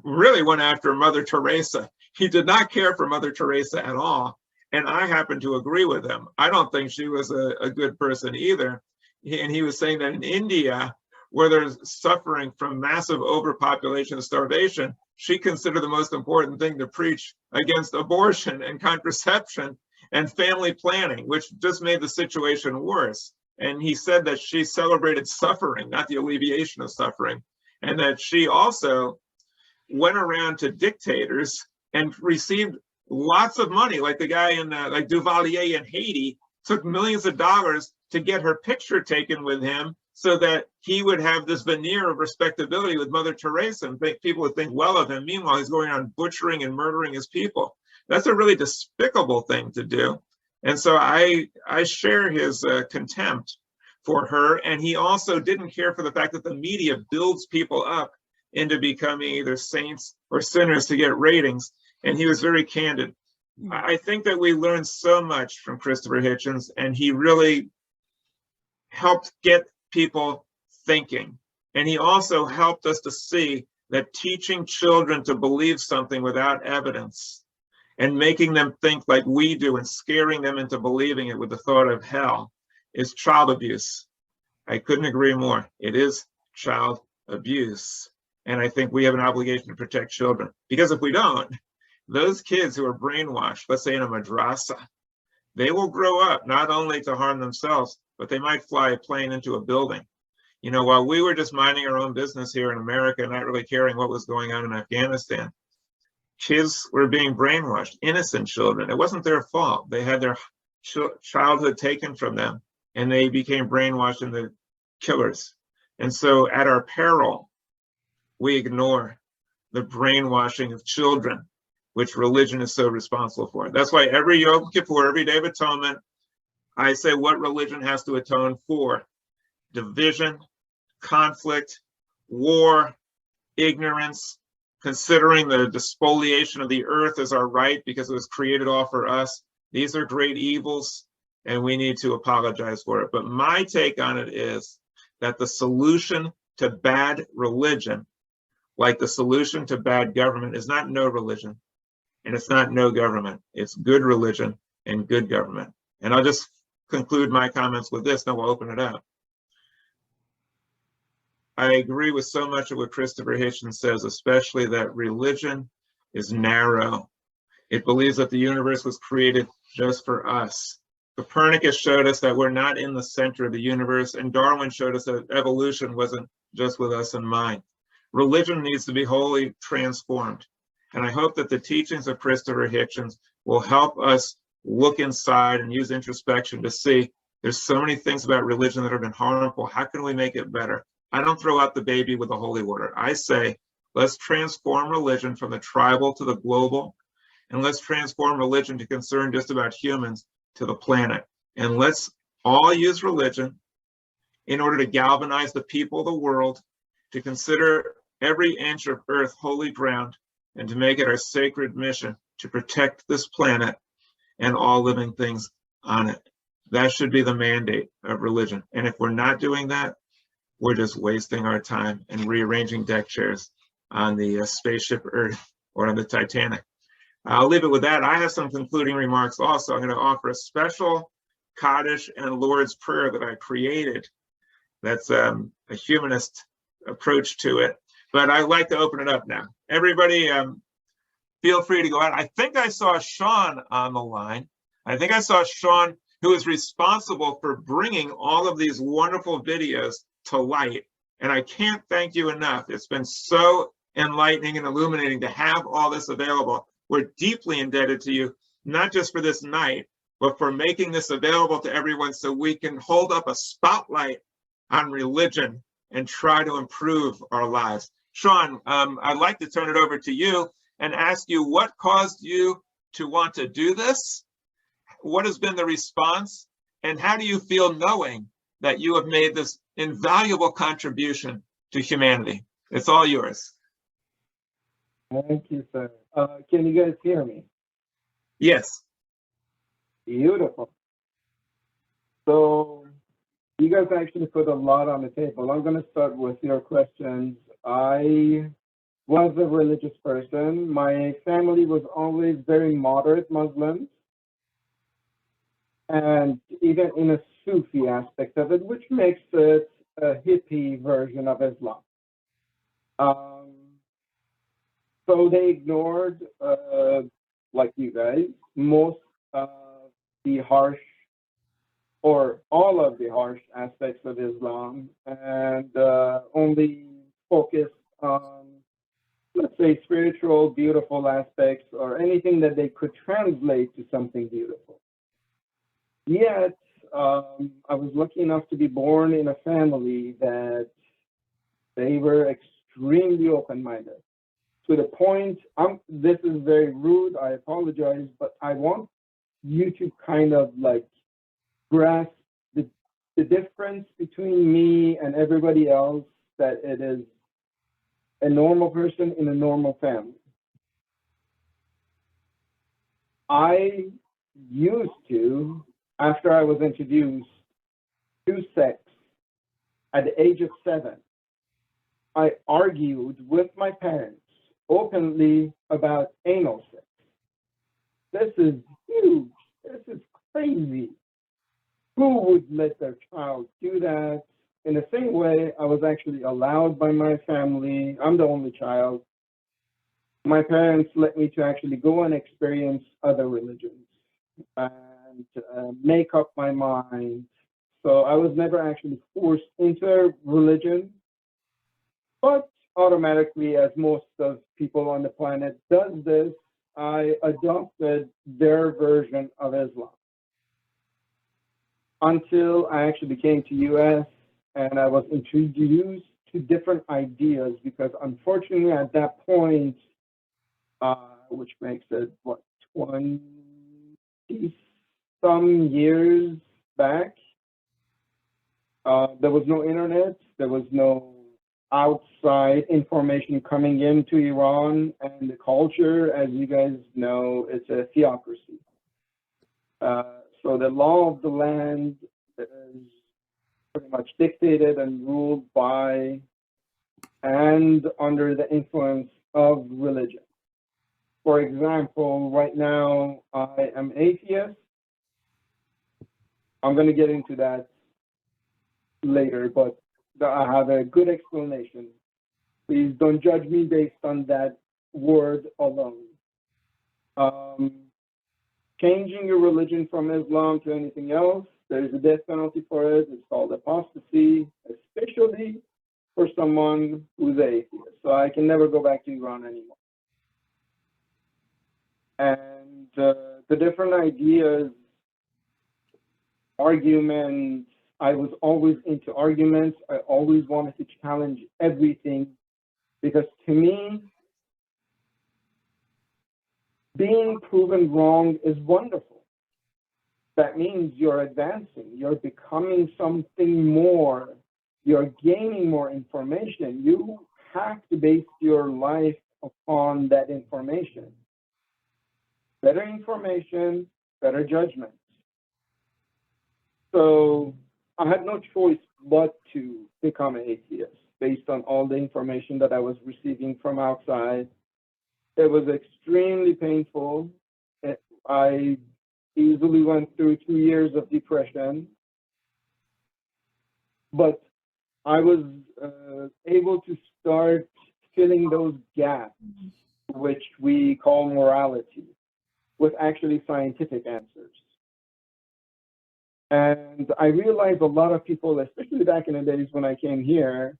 really went after Mother Teresa. He did not care for Mother Teresa at all. And I happen to agree with him. I don't think she was a good person either. And he was saying that in India, where there's suffering from massive overpopulation and starvation, she considered the most important thing to preach against abortion and contraception and family planning, which just made the situation worse. And he said that she celebrated suffering, not the alleviation of suffering, and that she also went around to dictators and received lots of money, like the guy in like Duvalier in Haiti took millions of dollars to get her picture taken with him so that he would have this veneer of respectability with Mother Teresa and people would think well of him. Meanwhile, he's going on butchering and murdering his people. That's a really despicable thing to do. And so I share his contempt for her. And he also didn't care for the fact that the media builds people up into becoming either saints or sinners to get ratings. And he was very candid. I think that we learned so much from Christopher Hitchens, and he really helped get people thinking. And he also helped us to see that teaching children to believe something without evidence and making them think like we do and scaring them into believing it with the thought of hell is child abuse. I couldn't agree more. It is child abuse. And I think we have an obligation to protect children, because if we don't, those kids who are brainwashed, let's say in a madrasa, they will grow up not only to harm themselves, but they might fly a plane into a building. You know, while we were just minding our own business here in America, not really caring what was going on in Afghanistan, kids were being brainwashed, innocent children. It wasn't their fault. They had their childhood taken from them, and they became brainwashed into killers. And so at our peril, we ignore the brainwashing of children, which religion is so responsible for. That's why every Yom Kippur, every Day of Atonement, I say what religion has to atone for: division, conflict, war, ignorance, considering the despoliation of the earth as our right because it was created all for us. These are great evils, and we need to apologize for it. But my take on it is that the solution to bad religion, like the solution to bad government, is not no religion. And it's not no government. It's good religion and good government. And I'll just conclude my comments with this, then we'll open it up. I agree with so much of what Christopher Hitchens says, especially that religion is narrow. It believes that the universe was created just for us. Copernicus showed us that we're not in the center of the universe, and Darwin showed us that evolution wasn't just with us in mind. Religion needs to be wholly transformed. And I hope that the teachings of Christopher Hitchens will help us look inside and use introspection to see there's so many things about religion that have been harmful. How can we make it better? I don't throw out the baby with the holy water. I say, let's transform religion from the tribal to the global, and let's transform religion to concern just about humans to the planet. And let's all use religion in order to galvanize the people of the world to consider every inch of earth holy ground and to make it our sacred mission to protect this planet and all living things on it. That should be the mandate of religion. And if we're not doing that, we're just wasting our time and rearranging deck chairs on the spaceship Earth or on the Titanic. I'll leave it with that. I have some concluding remarks also. I'm going to offer a special Kaddish and Lord's Prayer that I created. That's a humanist approach to it. But I'd like to open it up now. Everybody, feel free to go out. I think I saw Sean on the line. I think I saw Sean, who is responsible for bringing all of these wonderful videos to light. And I can't thank you enough. It's been so enlightening and illuminating to have all this available. We're deeply indebted to you, not just for this night, but for making this available to everyone so we can hold up a spotlight on religion and try to improve our lives. Sean, I'd like to turn it over to you and ask you what caused you to want to do this? What has been the response? And how do you feel knowing that you have made this invaluable contribution to humanity? It's all yours. Thank you, sir. Can you guys hear me? Yes. Beautiful. So you guys actually put a lot on the table. I'm going to start with your questions. I was a religious person. My family was always very moderate Muslims, and even in a Sufi aspect of it, which makes it a hippie version of Islam. So they ignored, like you guys, most of the harsh or all of the harsh aspects of Islam, and only focused on, let's say, spiritual, beautiful aspects or anything that they could translate to something beautiful. Yet, I was lucky enough to be born in a family that they were extremely open-minded. To the point, this is very rude, I apologize, but I want you to kind of like grasp the difference between me and everybody else, that it is a normal person in a normal family. I used to, after I was introduced to sex at the age of 7, I argued with my parents openly about anal sex. This is huge. This is crazy. Who would let their child do that? In the same way, I was actually allowed by my family. I'm the only child. My parents let me to actually go and experience other religions and make up my mind. So I was never actually forced into a religion, but automatically, as most of people on the planet does this, I adopted their version of Islam until I actually came to US and I was introduced to different ideas, because unfortunately at that point, which makes it, what, 20-some years back, there was no internet, there was no outside information coming into Iran, and the culture, as you guys know, it's a theocracy. So the law of the land is pretty much dictated and ruled by and under the influence of religion. For example, right now I am atheist, I'm going to get into that later, but I have a good explanation. Please don't judge me based on that word alone. Changing your religion from Islam to anything else, there's a death penalty for it. It's called apostasy, especially for someone who's atheist. So I can never go back to Iran anymore. And the different ideas, arguments, I was always into arguments. I always wanted to challenge everything because to me, being proven wrong is wonderful. That means you're advancing, you're becoming something more, you're gaining more information. You have to base your life upon that information. Better information, better judgment. So I had no choice but to become an atheist based on all the information that I was receiving from outside. It was extremely painful. I easily went through 2 years of depression, but I was able to start filling those gaps, which we call morality, with actually scientific answers. And I realized a lot of people, especially back in the days when I came here,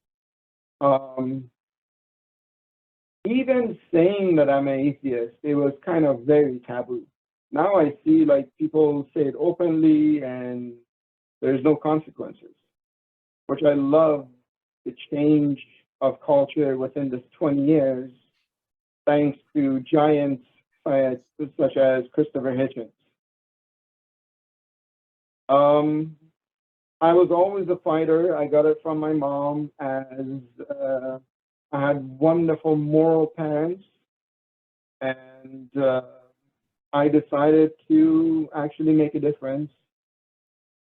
even saying that I'm an atheist, it was kind of very taboo. Now I see like people say it openly and there's no consequences, which I love the change of culture within this 20 years, thanks to giants such as Christopher Hitchens. I was always a fighter. I got it from my mom as I had wonderful moral parents, and I decided to actually make a difference.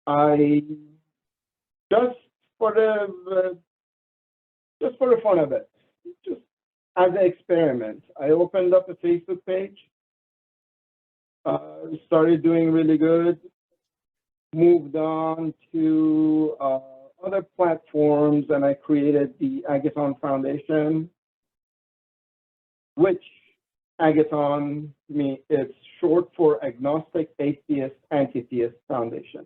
I just for the fun of it, just as an experiment, I opened up a Facebook page, started doing really good, moved on to other platforms, and I created the Agathon Foundation, which Agathon, it's short for Agnostic, Atheist, Anti-Theist Foundation.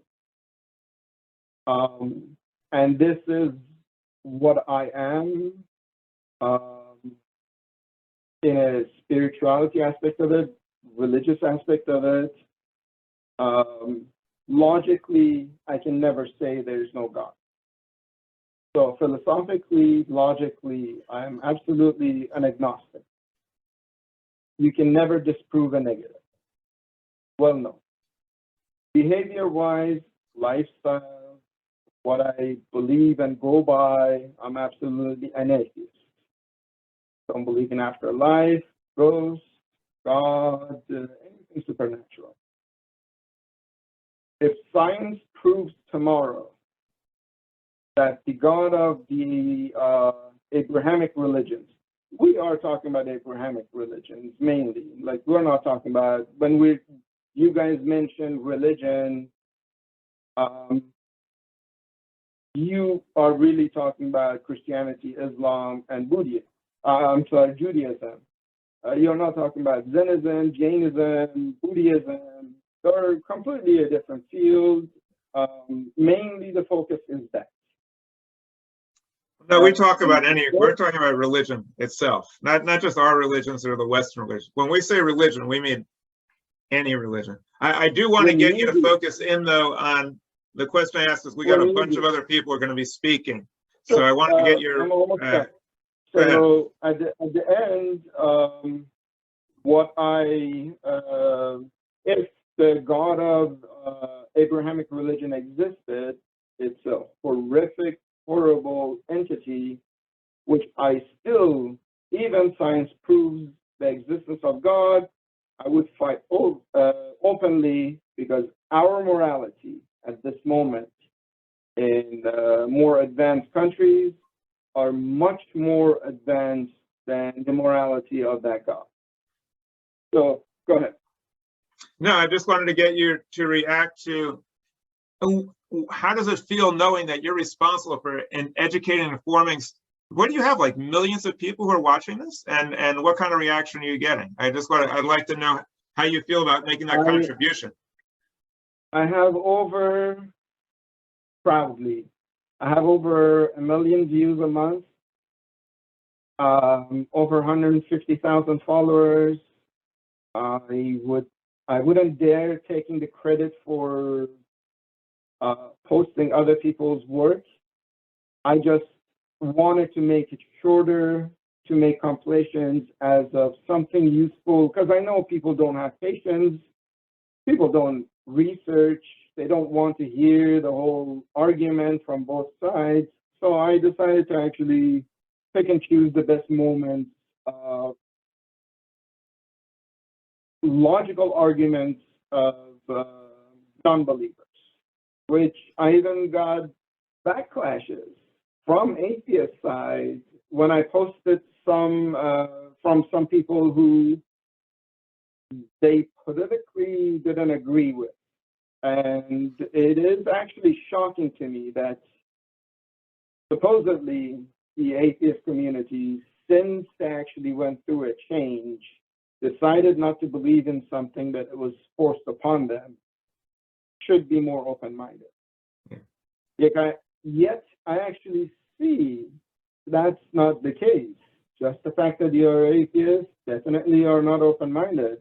And this is what I am in a spirituality aspect of it, religious aspect of it. Logically, I can never say there's no God. So philosophically, logically, I am absolutely an agnostic. You can never disprove a negative. Well, no. Behavior-wise, lifestyle, what I believe and go by, I'm absolutely an atheist. Don't believe in afterlife, ghosts, God, anything supernatural. If science proves tomorrow that the God of the Abrahamic religions, we are talking about Abrahamic religions mainly. Like, we're not talking about, when you guys mention religion, you are really talking about Christianity, Islam, and Buddhism. Judaism. You're not talking about Zennism, Jainism, Buddhism. They're completely a different field. Mainly the focus is that. No, we're talking about religion itself, not just our religions or the Western religion. When we say religion, we mean any religion. I do want to get you to focus in though on the question I asked, is we got a bunch of other people who are going to be speaking. So I want to get your so at the end, if the God of Abrahamic religion existed, it's a horrific, horrible entity, which I still, even science proves the existence of God, I would fight openly, because our morality at this moment in more advanced countries are much more advanced than the morality of that God. So go ahead. No, I just wanted to get you to react to how does it feel knowing that you're responsible for educating and informing? What do you have, like millions of people who are watching this? And what kind of reaction are you getting? I'd like to know how you feel about making that contribution. I have over 1 million views a month, over 150,000 followers. I wouldn't dare taking the credit for posting other people's work. I just wanted to make it shorter, to make compilations as of something useful, because I know people don't have patience, people don't research, they don't want to hear the whole argument from both sides. So I decided to actually pick and choose the best moments, logical arguments of non-believers, which I even got backlashes from atheist side when I posted some from some people who they politically didn't agree with. And it is actually shocking to me that supposedly the atheist community, since they actually went through a change, decided not to believe in something that was forced upon them, should be more open-minded. Yet I actually see that's not the case. Just the fact that you're atheist definitely are not open-minded,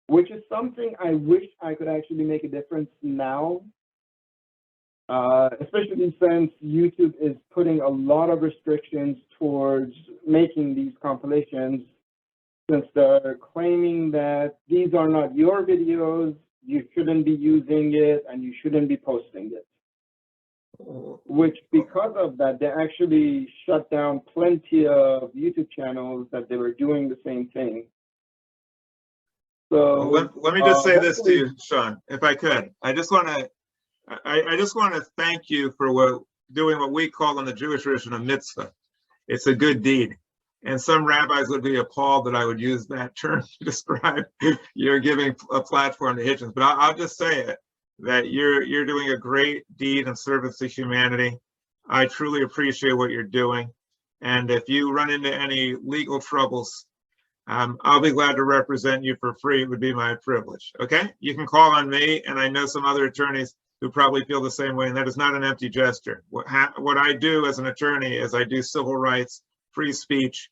which is something I wish I could actually make a difference now, especially since YouTube is putting a lot of restrictions towards making these compilations, since they're claiming that these are not your videos, you shouldn't be using it, and you shouldn't be posting it. Which, because of that, they actually shut down plenty of YouTube channels that they were doing the same thing. So let me just say this to you, Sean, if I could. I just want to thank you for doing what we call in the Jewish tradition a mitzvah. It's a good deed. And some rabbis would be appalled that I would use that term to describe you're giving a platform to Hitchens. But I'll just say it, that you're doing a great deed in service to humanity. I truly appreciate what you're doing. And if you run into any legal troubles, I'll be glad to represent you for free. It would be my privilege. Okay? You can call on me, and I know some other attorneys who probably feel the same way, and that is not an empty gesture. What I do as an attorney is I do civil rights, free speech.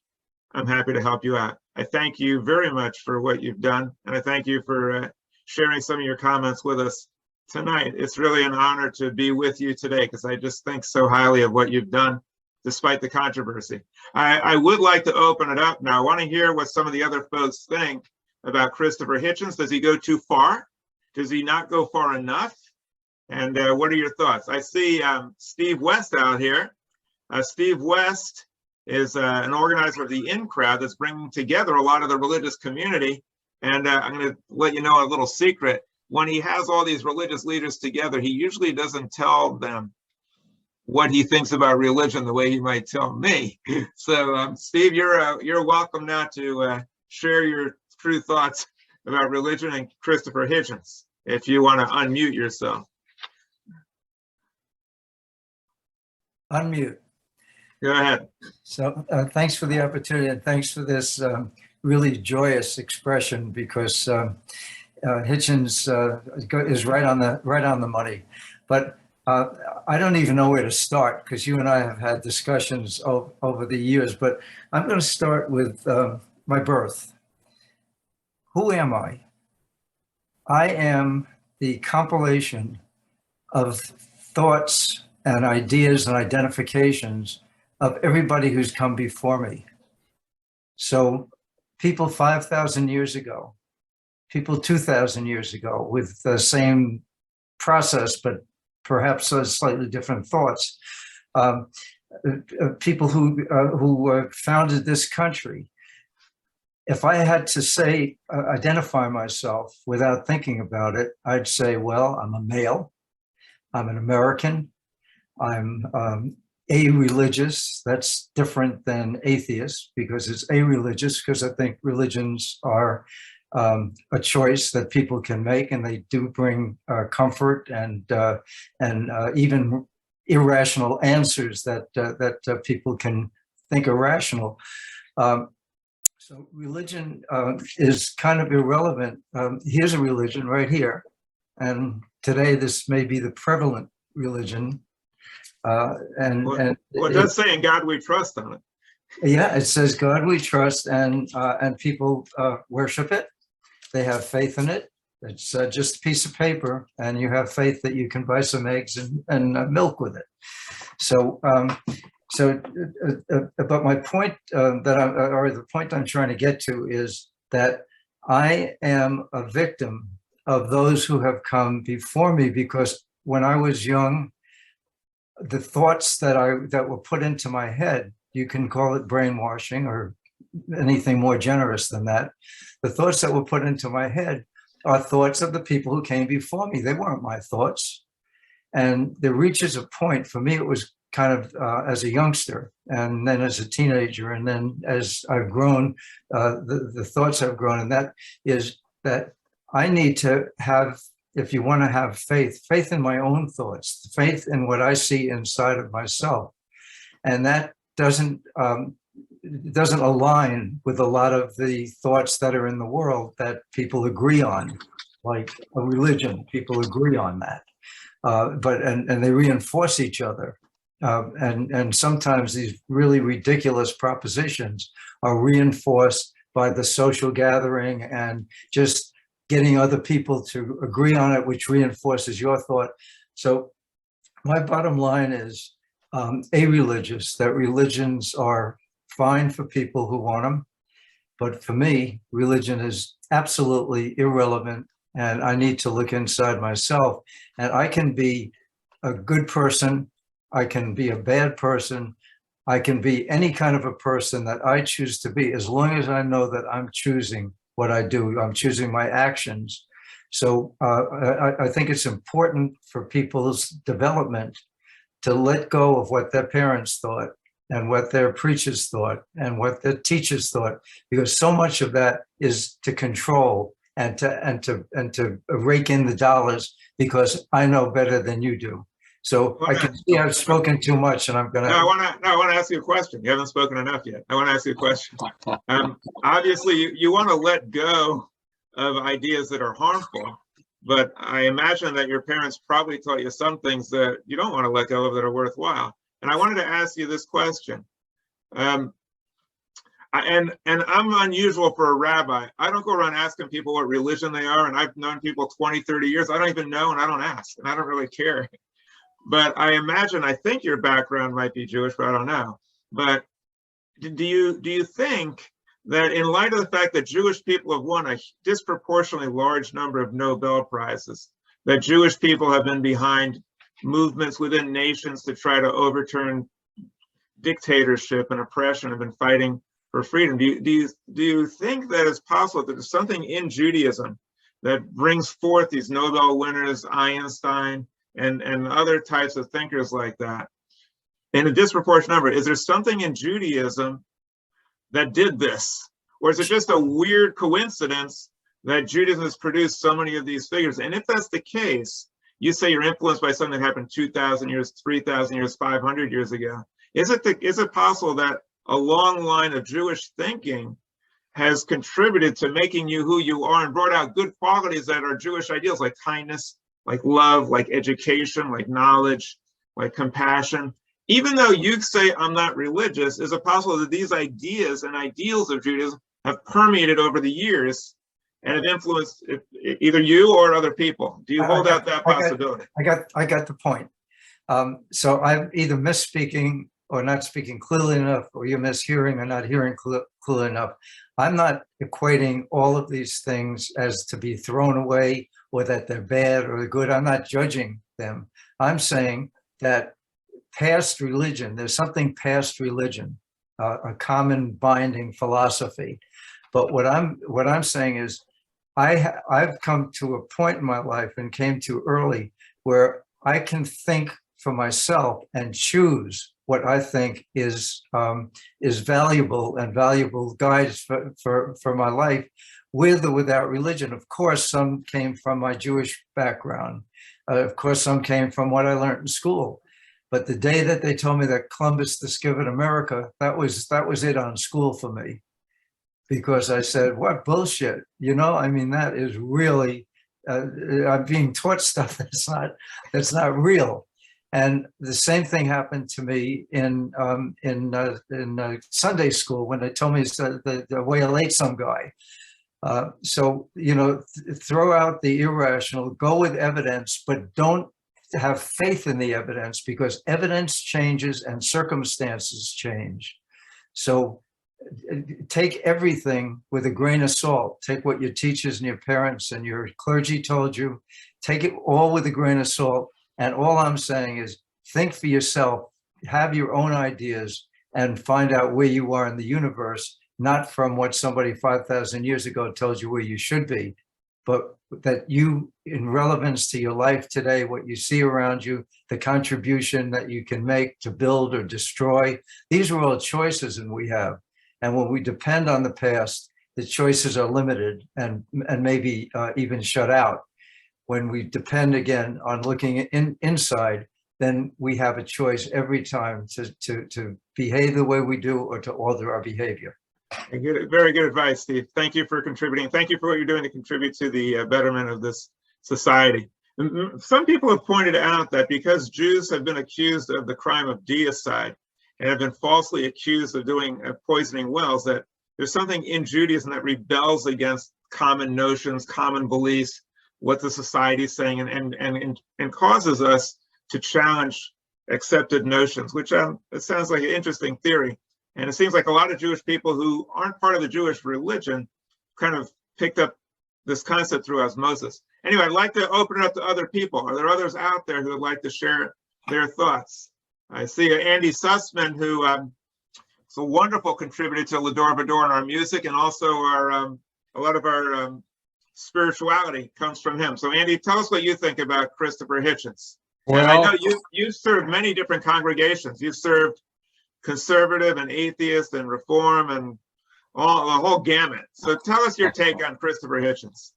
I'm happy to help you out. I thank you very much for what you've done, and I thank you for sharing some of your comments with us tonight. It's really an honor to be with you today, because I just think so highly of what you've done, despite the controversy. I would like to open it up now. I want to hear what some of the other folks think about Christopher Hitchens. Does he go too far? Does he not go far enough? And what are your thoughts? I see Steve West out here. Steve West is an organizer of the In Crowd that's bringing together a lot of the religious community. And I'm going to let you know a little secret. When he has all these religious leaders together, he usually doesn't tell them what he thinks about religion the way he might tell me. So, Steve, you're welcome now to share your true thoughts about religion and Christopher Hitchens, if you want to unmute yourself. Unmute. Go ahead. So thanks for the opportunity, and thanks for this really joyous expression, because Hitchens is right on the money. But I don't even know where to start, because you and I have had discussions over the years. But I'm going to start with my birth. Who am I? I am the compilation of thoughts and ideas and identifications of everybody who's come before me. So people 5,000 years ago, people 2,000 years ago, with the same process, but perhaps slightly different thoughts. People who founded this country. If I had to say, identify myself without thinking about it, I'd say, well, I'm a male, I'm an American, I'm a-religious. That's different than atheist, because it's a-religious, because I think religions are a choice that people can make, and they do bring comfort and even irrational answers that people can think are rational. So religion is kind of irrelevant. Here's a religion right here, and today this may be the prevalent religion. Well, it does say "In God We Trust" on it. Yeah, it says "God We Trust," and people worship it. They have faith in it. It's just a piece of paper, and you have faith that you can buy some eggs and milk with it. So, but my point the point I'm trying to get to is that I am a victim of those who have come before me, because when I was young, the thoughts that were put into my head, you can call it brainwashing or anything more generous than that. The thoughts that were put into my head are thoughts of the people who came before me. They weren't my thoughts. And there reaches a point, for me, it was kind of as a youngster, and then as a teenager, and then as I've grown, the thoughts have grown, and that is that I need to have, if you want to have faith in my own thoughts, faith in what I see inside of myself. And that doesn't align with a lot of the thoughts that are in the world that people agree on, like a religion. People agree on that, but they reinforce each other. And sometimes these really ridiculous propositions are reinforced by the social gathering and just getting other people to agree on it, which reinforces your thought. So my bottom line is a-religious, that religions are fine for people who want them. But for me, religion is absolutely irrelevant, and I need to look inside myself. And I can be a good person, I can be a bad person, I can be any kind of a person that I choose to be, as long as I know that I'm choosing what I do, I'm choosing my actions. So I think it's important for people's development to let go of what their parents thought and what their preachers thought and what their teachers thought, because so much of that is to control and to rake in the dollars, because I know better than you do. So I can see I've spoken too much, and I'm going to. No, I want to ask you a question. You haven't spoken enough yet. I want to ask you a question. Obviously, you want to let go of ideas that are harmful, but I imagine that your parents probably taught you some things that you don't want to let go of that are worthwhile. And I wanted to ask you this question. And I'm unusual for a rabbi. I don't go around asking people what religion they are, and I've known people 20, 30 years. I don't even know, and I don't ask, and I don't really care. But I think your background might be Jewish, but I don't know. But do you think that in light of the fact that Jewish people have won a disproportionately large number of Nobel Prizes, that Jewish people have been behind movements within nations to try to overturn dictatorship and oppression, have been fighting for freedom, do you think that it's possible that there's something in Judaism that brings forth these Nobel winners, Einstein, and other types of thinkers like that in a disproportionate number? Is there something in Judaism that did this? Or is it just a weird coincidence that Judaism has produced so many of these figures? And if that's the case, you say you're influenced by something that happened 2,000 years, 3,000 years, 500 years ago. Is it possible that a long line of Jewish thinking has contributed to making you who you are and brought out good qualities that are Jewish ideals, like kindness, like love, like education, like knowledge, like compassion? Even though you say I'm not religious, is it possible that these ideas and ideals of Judaism have permeated over the years and have influenced either you or other people? Do you hold out that possibility? I got the point. So I'm either misspeaking or not speaking clearly enough, or you're mishearing or not hearing clearly enough. I'm not equating all of these things as to be thrown away or that they're bad or they're good. I'm not judging them. I'm saying that past religion, there's something past religion, a common binding philosophy. But what I'm saying is, I've come to a point in my life, and came to early, where I can think for myself and choose what I think is valuable and valuable guides for my life, with or without religion. Of course, some came from my Jewish background. Of course, some came from what I learned in school. But the day that they told me that Columbus discovered America, that was it on school for me. Because I said, what bullshit, you know? I mean, that is really, I'm being taught stuff that's not real. And the same thing happened to me in Sunday school when they told me the whale ate some guy. So, you know, throw out the irrational, go with evidence, but don't have faith in the evidence, because evidence changes and circumstances change. So take everything with a grain of salt. Take what your teachers and your parents and your clergy told you. Take it all with a grain of salt. And all I'm saying is think for yourself, have your own ideas, and find out where you are in the universe, not from what somebody 5,000 years ago told you where you should be, but that you, in relevance to your life today, what you see around you, the contribution that you can make to build or destroy, these are all choices and we have. And when we depend on the past, the choices are limited and maybe even shut out. When we depend again on looking inside, then we have a choice every time to behave the way we do or to alter our behavior. Very good advice, Steve. Thank you for contributing. Thank you for what you're doing to contribute to the betterment of this society. Some people have pointed out that because Jews have been accused of the crime of deicide and have been falsely accused of doing poisoning wells, that there's something in Judaism that rebels against common notions, common beliefs, what the society is saying, and causes us to challenge accepted notions, which it sounds like an interesting theory. And it seems like a lot of Jewish people who aren't part of the Jewish religion kind of picked up this concept through osmosis. Anyway, I'd like to open it up to other people. Are there others out there who would like to share their thoughts? I see Andy Sussman, who is a wonderful contributor to L'Dor Va-Dor in our music, and also a lot of our spirituality comes from him. So Andy, tell us what you think about Christopher Hitchens. Well, and I know you've served many different congregations. You've served conservative and atheist and reform and all the whole gamut. So tell us your take on Christopher Hitchens.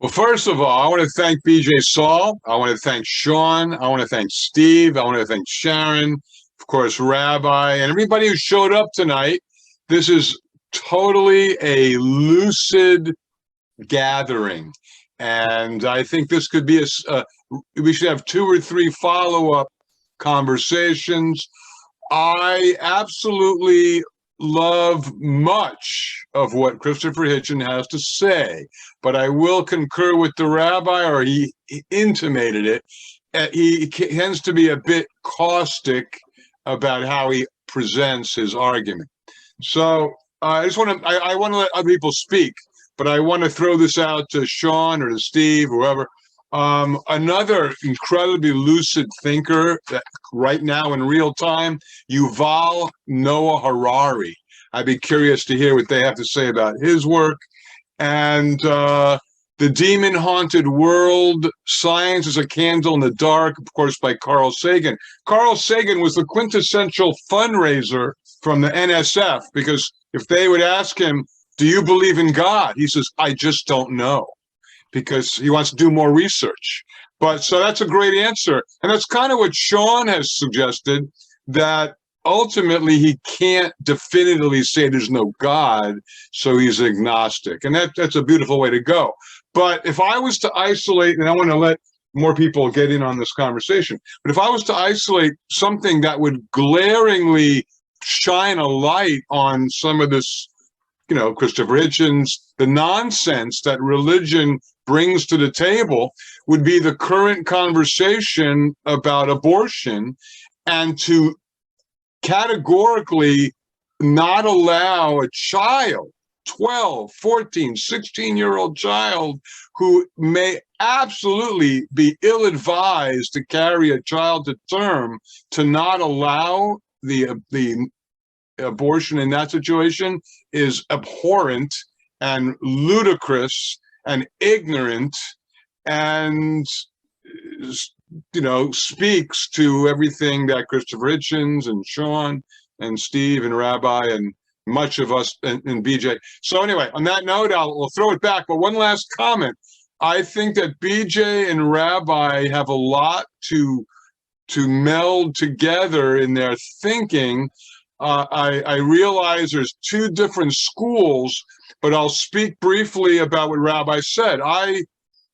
Well, first of all, I want to thank BJ Saul. I want to thank Sean. I want to thank Steve. I want to thank Sharon, of course, Rabbi, and everybody who showed up tonight. This is totally a lucid gathering. And I think this could be we should have 2 or 3 follow-up conversations. I absolutely love much of what Christopher Hitchens has to say, but I will concur with the rabbi, or he intimated it. He tends to be a bit caustic about how he presents his argument. So I want to let other people speak, but I want to throw this out to Sean or to Steve, whoever. Another incredibly lucid thinker that right now in real time, Yuval Noah Harari. I'd be curious to hear what they have to say about his work. And The Demon Haunted World, Science is a Candle in the Dark, of course, by Carl Sagan. Carl Sagan was the quintessential fundraiser from the NSF, because if they would ask him, do you believe in God? He says, I just don't know, because he wants to do more research. But so that's a great answer. And that's kind of what Sean has suggested, that ultimately he can't definitively say there's no God, so he's agnostic. And that's a beautiful way to go. But if I was to isolate, and I want to let more people get in on this conversation, but if I was to isolate something that would glaringly shine a light on some of this, you know, Christopher Hitchens, the nonsense that religion brings to the table, would be the current conversation about abortion, and to categorically not allow a child, 12, 14, 16-year-old child, who may absolutely be ill-advised to carry a child to term, to not allow the abortion in that situation is abhorrent and ludicrous and ignorant, and, you know, speaks to everything that Christopher Hitchens and Sean and Steve and Rabbi and much of us in BJ. So anyway, on that note, we'll throw it back. But one last comment. I think that BJ and Rabbi have a lot to meld together in their thinking. I realize there's two different schools, but I'll speak briefly about what Rabbi said.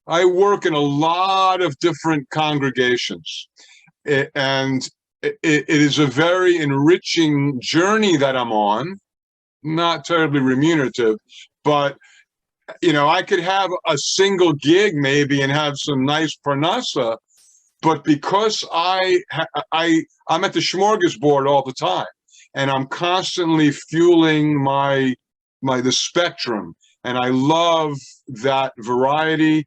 I work in a lot of different congregations, and it is a very enriching journey that I'm on, not terribly remunerative, but I could have a single gig maybe and have some nice parnassa, but because I'm at the smorgasbord all the time, and I'm constantly fueling the spectrum, and I love that variety.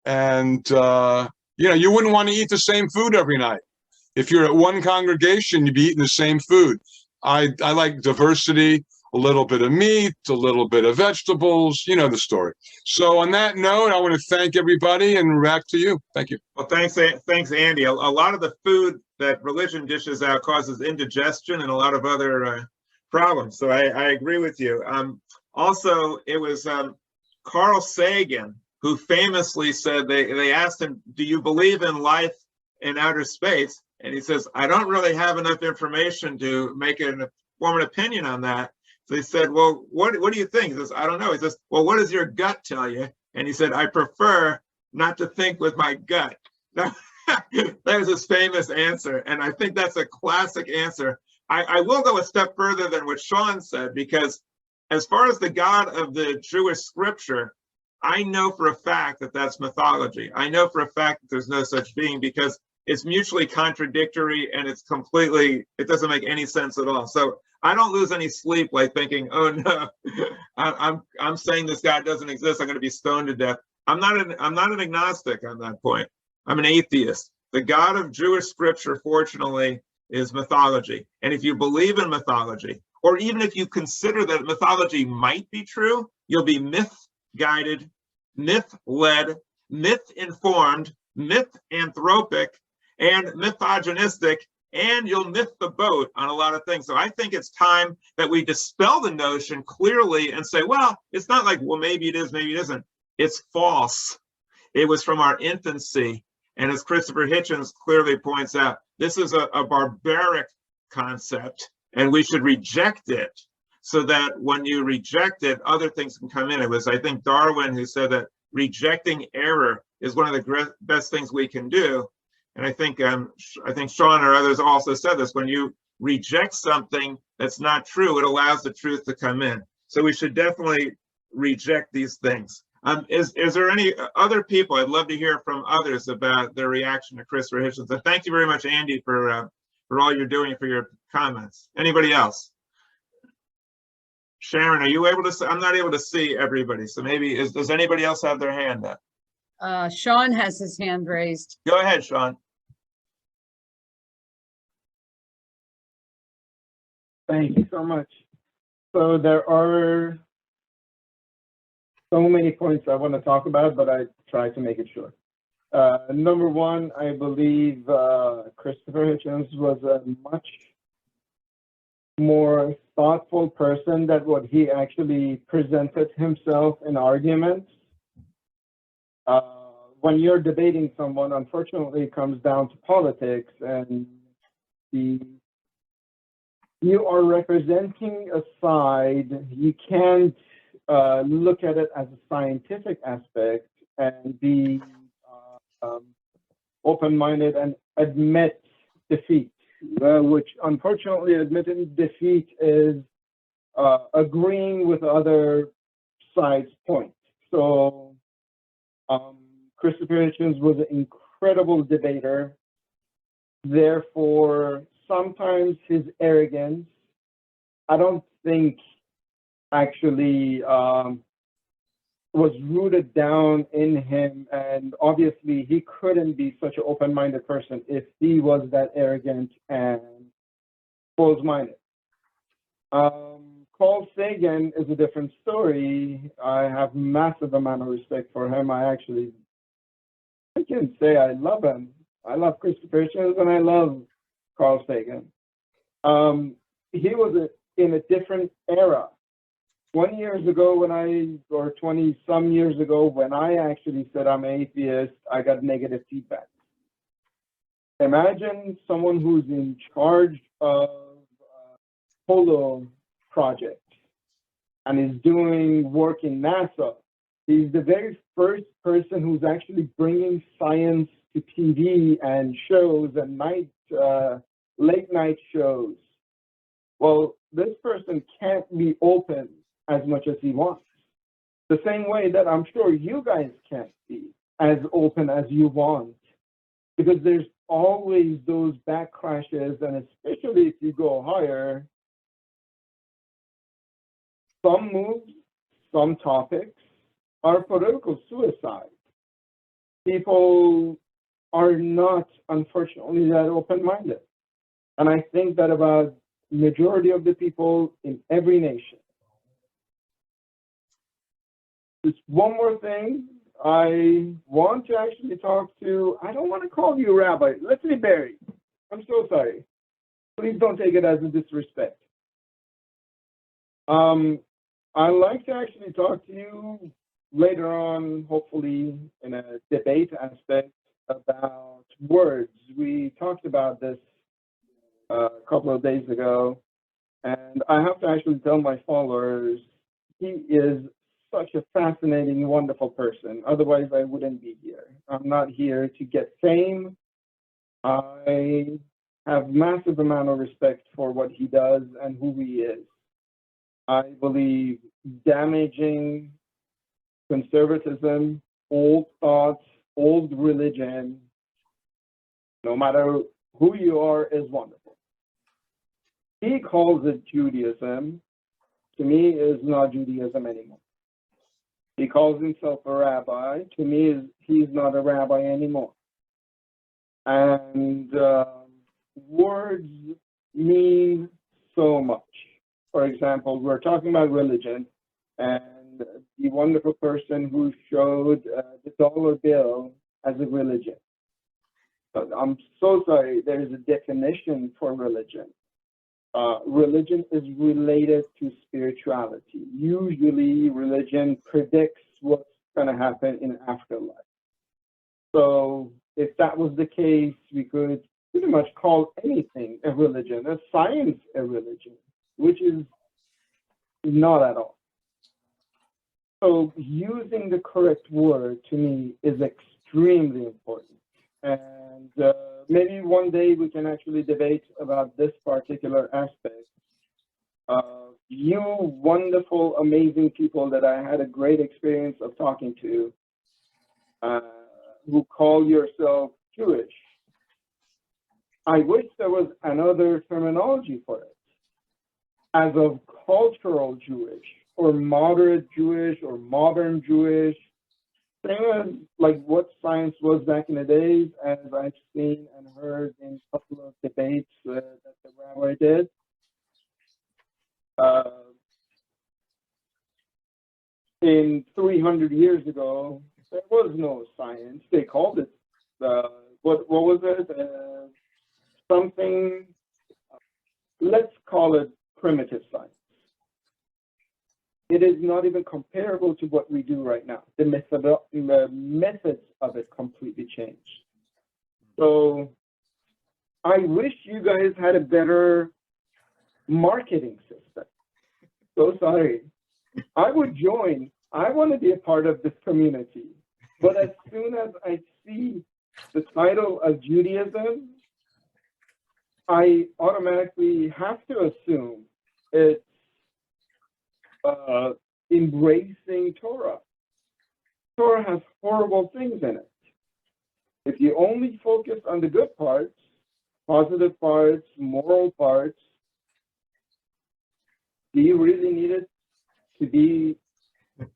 And you wouldn't want to eat the same food every night. If you're at one congregation, you'd be eating the same food. I like diversity, a little bit of meat, a little bit of vegetables, you know the story. So on that note, I want to thank everybody, and back to you. Thank you. Well, thanks, Andy. A lot of the food that religion dishes out causes indigestion and a lot of other problems. So I agree with you. Also, it was Carl Sagan who famously said, they asked him, do you believe in life in outer space? And he says, I don't really have enough information to form an opinion on that. So he said, well, what do you think? He says, I don't know. He says, well, what does your gut tell you? And he said, I prefer not to think with my gut. Now, that was his famous answer. And I think that's a classic answer. I will go a step further than what Sean said, because as far as the God of the Jewish scripture, I know for a fact that that's mythology. I know for a fact that there's no such being, because it's mutually contradictory and it doesn't make any sense at all. So I don't lose any sleep like thinking, oh no, I'm saying this God doesn't exist, I'm going to be stoned to death. I'm not an agnostic on that point. I'm an atheist. The God of Jewish scripture, fortunately, is mythology. And if you believe in mythology, or even if you consider that mythology might be true, you'll be myth-guided, myth-led, myth-informed, myth-anthropic, and mythogenistic, and you'll myth the boat on a lot of things. So I think it's time that we dispel the notion clearly and say, well, it's not like, well, maybe it is, maybe it isn't. It's false. It was from our infancy. And as Christopher Hitchens clearly points out, this is a barbaric concept, and we should reject it, so that when you reject it, other things can come in. It was, I think, Darwin who said that rejecting error is one of the best things we can do. And I think Sean or others also said this: when you reject something that's not true, it allows the truth to come in. So we should definitely reject these things. Is there any other people? I'd love to hear from others about their reaction to Christopher Hitchens. And thank you very much, Andy, for all you're doing, for your comments. Anybody else? Sharon, are you able to see? I'm not able to see everybody. So maybe, does anybody else have their hand up? Sean has his hand raised. Go ahead, Sean. Thank you so much. So there are so many points I want to talk about, but I try to make it short. Number one, I believe Christopher Hitchens was a much more thoughtful person than what he actually presented himself in arguments. When you're debating someone, unfortunately, it comes down to politics, and you are representing a side. You can't look at it as a scientific aspect and be open-minded and admit defeat, which unfortunately admitting defeat is agreeing with other side's point. So Christopher Hitchens was an incredible debater. Therefore, sometimes his arrogance, I don't think actually was rooted down in him, and obviously he couldn't be such an open-minded person if he was that arrogant and closed-minded. Carl Sagan is a different story. I have massive amount of respect for him. I can say I love him. I love Christopher Hitchens and I love Carl Sagan. He was in a different era. 20 years ago or 20 some years ago, when I actually said I'm atheist, I got negative feedback. Imagine someone who's in charge of Polo project and is doing work in NASA. He's the very first person who's actually bringing science to TV and shows and late night shows. Well, this person can't be open as much as he wants. The same way that I'm sure you guys can't be as open as you want, because there's always those backcrashes, and especially if you go higher, some moves, some topics are political suicide. People are not, unfortunately, that open-minded. And I think that about majority of the people in every nation. Just one more thing. I want to actually talk to, I don't want to call you Rabbi. Let's say Barry. I'm so sorry. Please don't take it as a disrespect. I'd like to actually talk to you later on, hopefully in a debate aspect, about words. We talked about this a couple of days ago, and I have to actually tell my followers, he is such a fascinating, wonderful person. Otherwise, I wouldn't be here. I'm not here to get fame. I have massive amount of respect for what he does and who he is. I believe damaging conservatism, old thoughts, old religion, no matter who you are, is wonderful. He calls it Judaism. To me, is not Judaism anymore. He calls himself a rabbi. To me, he's not a rabbi anymore. And words mean so much. For example, we're talking about religion, and the wonderful person who showed the dollar bill as a religion. But I'm so sorry, there's a definition for religion. Religion is related to spirituality. Usually, religion predicts what's going to happen in afterlife. So, if that was the case, we could pretty much call anything a religion, a science a religion, which is not at all. So, using the correct word to me is extremely important. And maybe one day we can actually debate about this particular aspect. You wonderful, amazing people that I had a great experience of talking to, who call yourself Jewish. I wish there was another terminology for it. As of cultural Jewish, or moderate Jewish, or modern Jewish, same as like what science was back in the days, as I've seen and heard in a couple of debates that the rabbi did. In 300 years ago, there was no science. They called it, what was it? Something, let's call it primitive science. It is not even comparable to what we do right now. The methods of it completely changed. So I wish you guys had a better marketing system. So sorry. I would join. I want to be a part of this community. But as soon as I see the title of Judaism, I automatically have to assume it's embracing Torah. Torah has horrible things in it. If you only focus on the good parts, positive parts, moral parts, do you really need it to be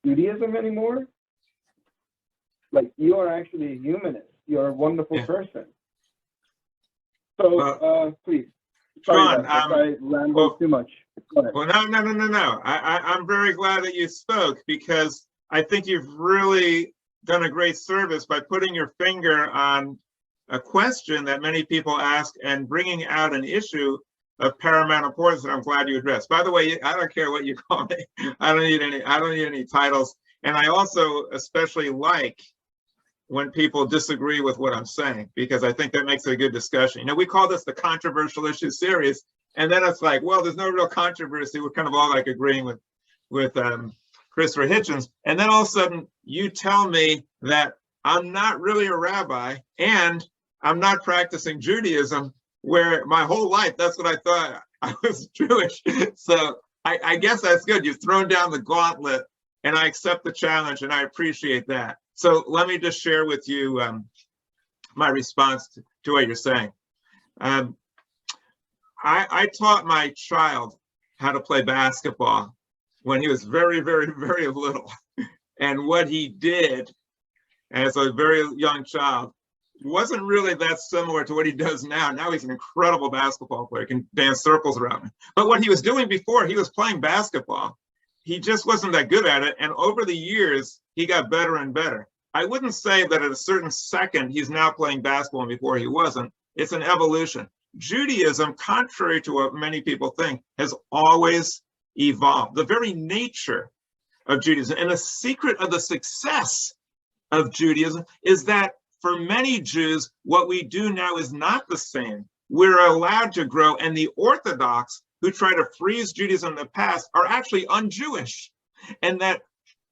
Judaism anymore? Like, you are actually a humanist. You're a wonderful person. So, please. Sorry, Sean, I rambled too much. Go ahead. Well, no. I'm very glad that you spoke, because I think you've really done a great service by putting your finger on a question that many people ask and bringing out an issue of paramount importance that I'm glad you addressed. By the way, I don't care what you call me. I don't need any titles. And I also especially like when people disagree with what I'm saying, because I think that makes it a good discussion. You know, we call this the controversial issue series, and then it's like, well, there's no real controversy. We're kind of all like agreeing with Christopher Hitchens. And then all of a sudden you tell me that I'm not really a rabbi and I'm not practicing Judaism, where my whole life, that's what I thought, I was Jewish. So I guess that's good. You've thrown down the gauntlet, and I accept the challenge, and I appreciate that. So let me just share with you my response to what you're saying. I taught my child how to play basketball when he was very, very, very little. And what he did as a very young child wasn't really that similar to what he does now. Now he's an incredible basketball player, can dance circles around me. But what he was doing before, he was playing basketball. He just wasn't that good at it. And over the years, he got better and better. I wouldn't say that at a certain second, he's now playing basketball and before he wasn't. It's an evolution. Judaism, contrary to what many people think, has always evolved. The very nature of Judaism and the secret of the success of Judaism is that for many Jews, what we do now is not the same. We're allowed to grow, and the Orthodox who try to freeze Judaism in the past are actually un-Jewish, and that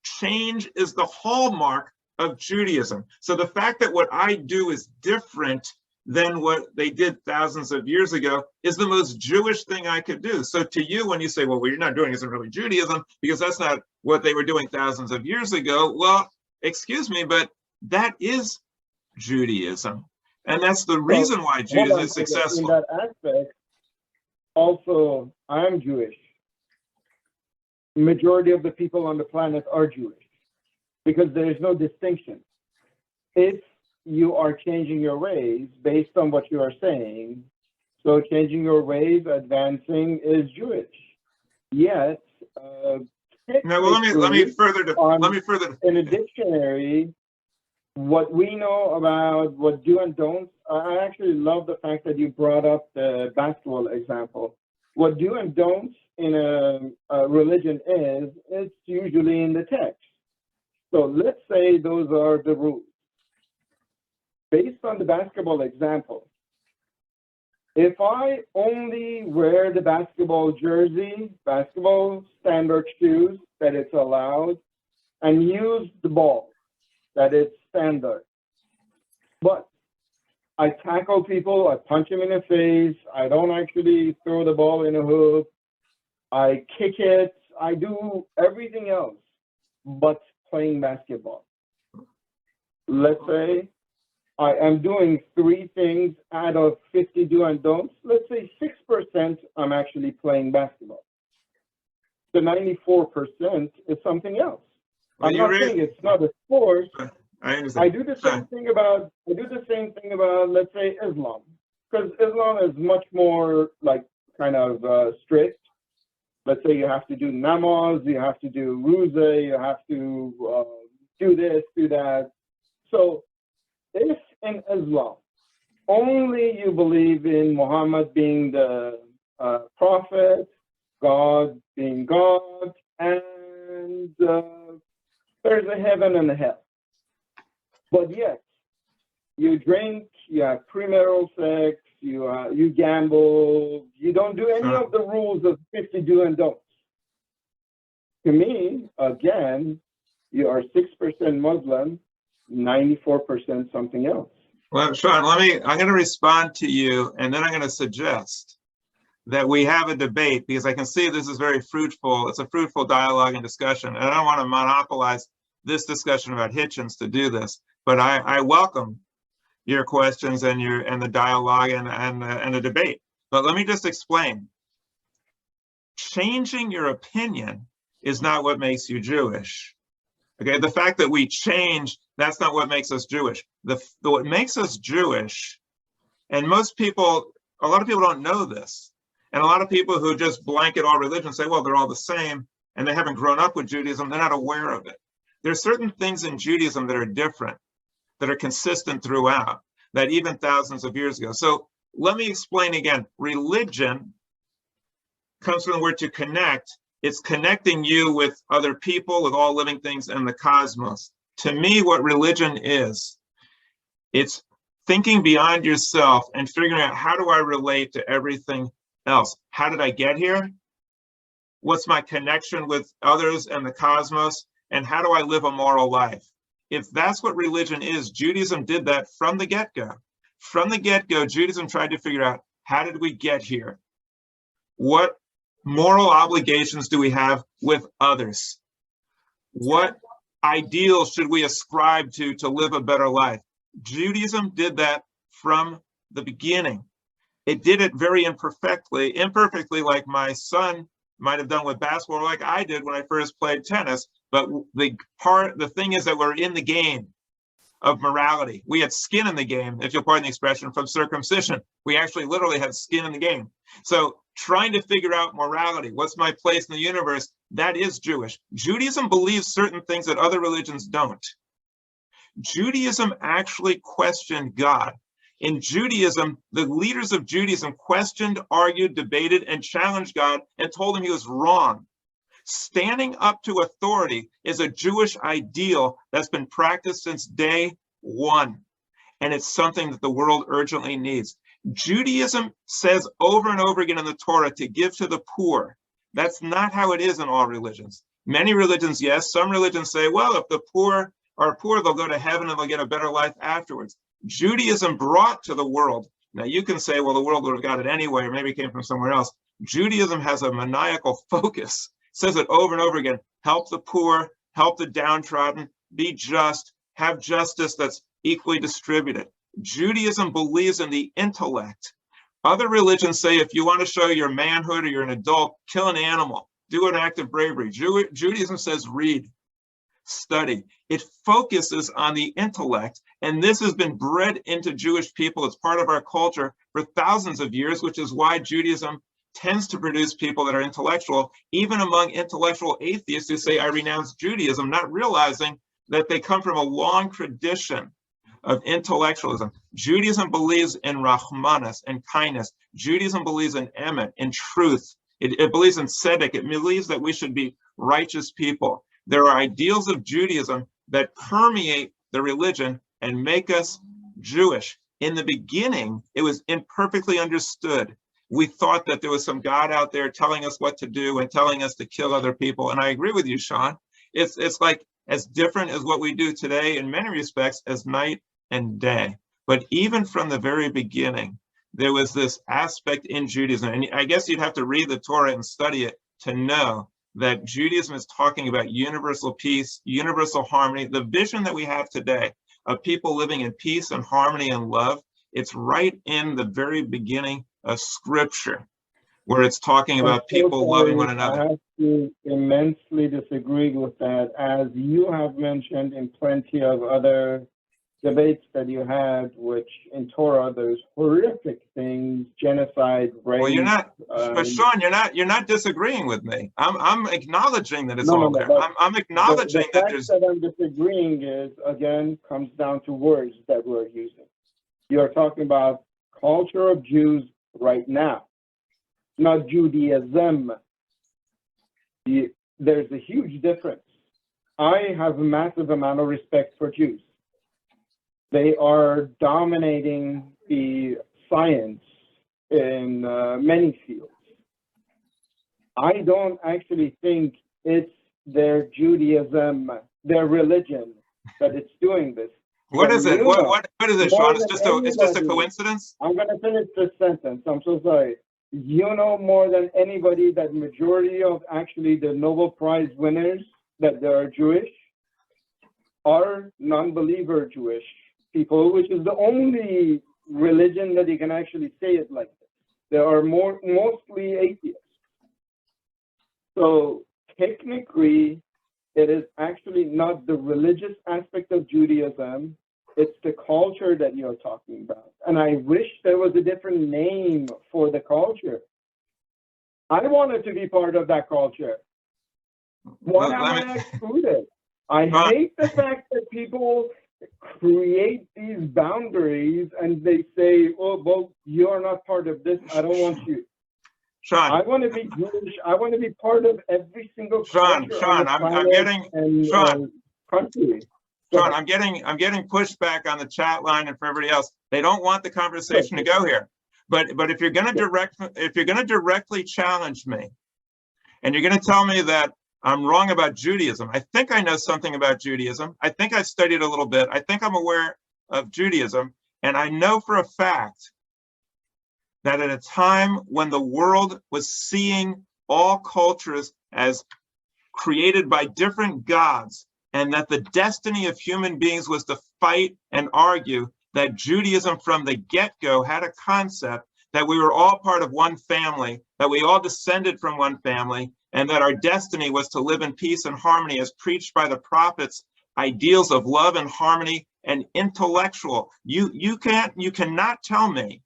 change is the hallmark of Judaism. So the fact that what I do is different than what they did thousands of years ago is the most Jewish thing I could do. So to you, when you say, well, what you're not doing isn't really Judaism, because that's not what they were doing thousands of years ago, well, excuse me, but that is Judaism. And that's the reason why Judaism is successful. In that aspect, also, I'm Jewish. Majority of the people on the planet are Jewish, because there is no distinction. If you are changing your ways based on what you are saying, so changing your ways, advancing is Jewish. Yet, now, well, let me further. In a dictionary, what we know about what do and don'ts, I actually love the fact that you brought up the basketball example. What do and don'ts in a religion is, it's usually in the text. So let's say those are the rules. Based on the basketball example, if I only wear the basketball jersey, basketball standard shoes, that it's allowed, and use the ball, that it's standard. But I tackle people, I punch them in the face, I don't actually throw the ball in a hoop, I kick it, I do everything else but playing basketball. Let's say I am doing 3 things out of 50 do and don'ts. Let's say 6% I'm actually playing basketball. The 94% is something else. I'm not saying it's not a sport. I do the same thing about let's say Islam, because Islam is much more like kind of strict. Let's say you have to do namaz, you have to do roza, you have to do this, do that. So if in Islam only you believe in Muhammad being the prophet, God being God, and there's a heaven and a hell. But yet, you drink, you have premarital sex, you gamble, you don't do any of the rules of 50 do and don'ts. To me, again, you are 6% Muslim, 94% something else. Well, Sean, I'm going to respond to you, and then I'm going to suggest that we have a debate, because I can see this is very fruitful. It's a fruitful dialogue and discussion, and I don't want to monopolize this discussion about Hitchens to do this, but I welcome your questions and the dialogue and the debate. But let me just explain. Changing your opinion is not what makes you Jewish. Okay, the fact that we change, that's not what makes us Jewish. What makes us Jewish, and a lot of people don't know this, and a lot of people who just blanket all religions say, well, they're all the same, and they haven't grown up with Judaism, they're not aware of it. There's certain things in Judaism that are different, that are consistent throughout, that even thousands of years ago. So let me explain again. Religion comes from the word to connect. It's connecting you with other people, with all living things and the cosmos. To me, what religion is, it's thinking beyond yourself and figuring out, how do I relate to everything else? How did I get here? What's my connection with others and the cosmos? And how do I live a moral life? If that's what religion is, Judaism did that from the get-go. From the get-go, Judaism tried to figure out, how did we get here? What moral obligations do we have with others? What ideals should we ascribe to live a better life? Judaism did that from the beginning. It did it very imperfectly, like my son might have done with basketball, like I did when I first played tennis. But the thing is that we're in the game of morality. We had skin in the game, if you'll pardon the expression, from circumcision. We actually literally had skin in the game. So trying to figure out morality, what's my place in the universe, that is Jewish. Judaism believes certain things that other religions don't. Judaism actually questioned God. In Judaism, the leaders of Judaism questioned, argued, debated, and challenged God and told him he was wrong. Standing up to authority is a Jewish ideal that's been practiced since day one, and it's something that the world urgently needs. Judaism says over and over again in the Torah to give to the poor. That's not how it is in all religions. Many religions, yes. Some religions say, well, if the poor are poor, they'll go to heaven and they'll get a better life afterwards. Judaism brought to the world. Now you can say, well, the world would have got it anyway, or maybe it came from somewhere else. Judaism has a maniacal focus. Says it over and over again: help the poor, help the downtrodden, be just, have justice that's equally distributed. Judaism believes in the intellect. Other religions say, if you want to show your manhood or you're an adult, kill an animal, do an act of bravery. Judaism says read, study. It focuses on the intellect, and this has been bred into Jewish people. It's part of our culture for thousands of years, which is why Judaism tends to produce people that are intellectual, even among intellectual atheists who say, I renounce Judaism, not realizing that they come from a long tradition of intellectualism. Judaism believes in Rahmanas and kindness. Judaism believes in emet, in truth. It believes in tzedek. It believes that we should be righteous people. There are ideals of Judaism that permeate the religion and make us Jewish. In the beginning, it was imperfectly understood. We thought that there was some God out there telling us what to do and telling us to kill other people. And I agree with you, Sean. It's like as different as what we do today in many respects as night and day. But even from the very beginning, there was this aspect in Judaism. And I guess you'd have to read the Torah and study it to know that Judaism is talking about universal peace, universal harmony. The vision that we have today of people living in peace and harmony and love, it's right in the very beginning of Scripture, where it's talking about people loving one another. I have to immensely disagree with that, as you have mentioned in plenty of other debates that you had, which in Torah there's horrific things, genocide, rape. Well, you're not, but Sean, you're not disagreeing with me. I'm acknowledging that it's all there. I'm acknowledging that there's. The fact that I'm disagreeing is, again, comes down to words that we're using. You're talking about culture of Jews right now, not Judaism. There's a huge difference. I have a massive amount of respect for Jews. They are dominating the science in many fields. I don't actually think it's their Judaism, their religion, that it's doing this. What is it? What is it, Sean? It's just a coincidence? I'm going to finish this sentence. I'm so sorry. You know more than anybody that majority of actually the Nobel Prize winners that they are Jewish are non-believer Jewish people, which is the only religion that you can actually say it like this. There are mostly atheists. So technically, it is actually not the religious aspect of Judaism, it's the culture that you're talking about. And I wish there was a different name for the culture. I wanted to be part of that culture. Why am I excluded? I hate the fact that people create these boundaries and they say, oh, well, you're not part of this, I don't want you. Sean. I want to be Jewish. I want to be part of every single Sean, culture Sean, on the I'm planet getting and, Sean. country. Sean, I'm getting pushback on the chat line and for everybody else. They don't want the conversation to go here. But if you're going to directly challenge me, and you're going to tell me that I'm wrong about Judaism, I think I know something about Judaism. I think I've studied a little bit. I think I'm aware of Judaism, and I know for a fact that at a time when the world was seeing all cultures as created by different gods, and that the destiny of human beings was to fight and argue, that Judaism from the get-go had a concept that we were all part of one family, that we all descended from one family, and that our destiny was to live in peace and harmony as preached by the prophets, ideals of love and harmony and intellectual. You cannot tell me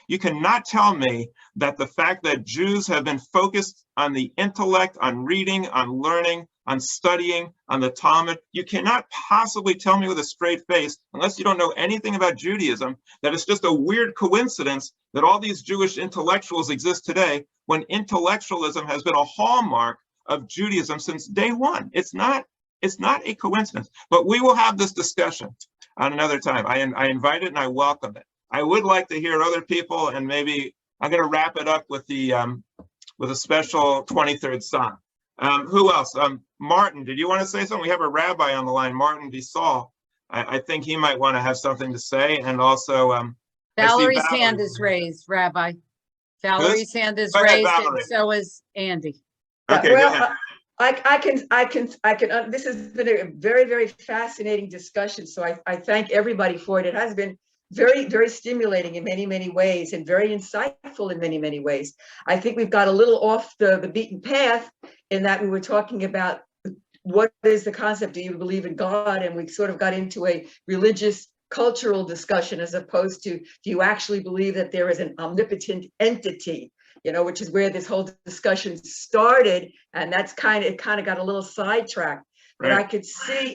that the fact that Jews have been focused on the intellect, on reading, on learning, on studying, on the Talmud, you cannot possibly tell me with a straight face, unless you don't know anything about Judaism, that it's just a weird coincidence that all these Jewish intellectuals exist today, when intellectualism has been a hallmark of Judaism since day one. It's not a coincidence, but we will have this discussion on another time. I invite it and I welcome it. I would like to hear other people, and maybe I'm going to wrap it up with a special 23rd song. Who else? Martin, did you want to say something? We have a rabbi on the line, Martin V. Saul. I think he might want to have something to say, and also Valerie's hand is raised, Rabbi. Valerie's hand is raised, and so is Andy. Okay, well, go ahead. I can. This has been a very, very fascinating discussion. So I thank everybody for it. It has been very, very stimulating in many, many ways, and very insightful in many, many ways. I think we've got a little off the beaten path in that we were talking about what is the concept, do you believe in God? And we sort of got into a religious cultural discussion, as opposed to, do you actually believe that there is an omnipotent entity? Which is where this whole discussion started, and it kind of got a little sidetracked. But right.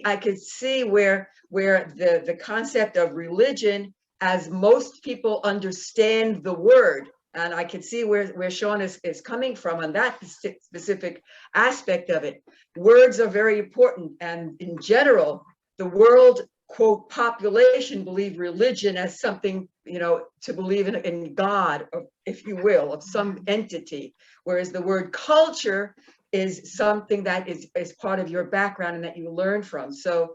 I could see where the concept of religion, as most people understand the word, and I can see where Sean is coming from on that specific aspect of it. Words are very important, and in general, the world, quote, population believe religion as something, to believe in God, if you will, of some entity, whereas the word culture is something that is part of your background and that you learn from. So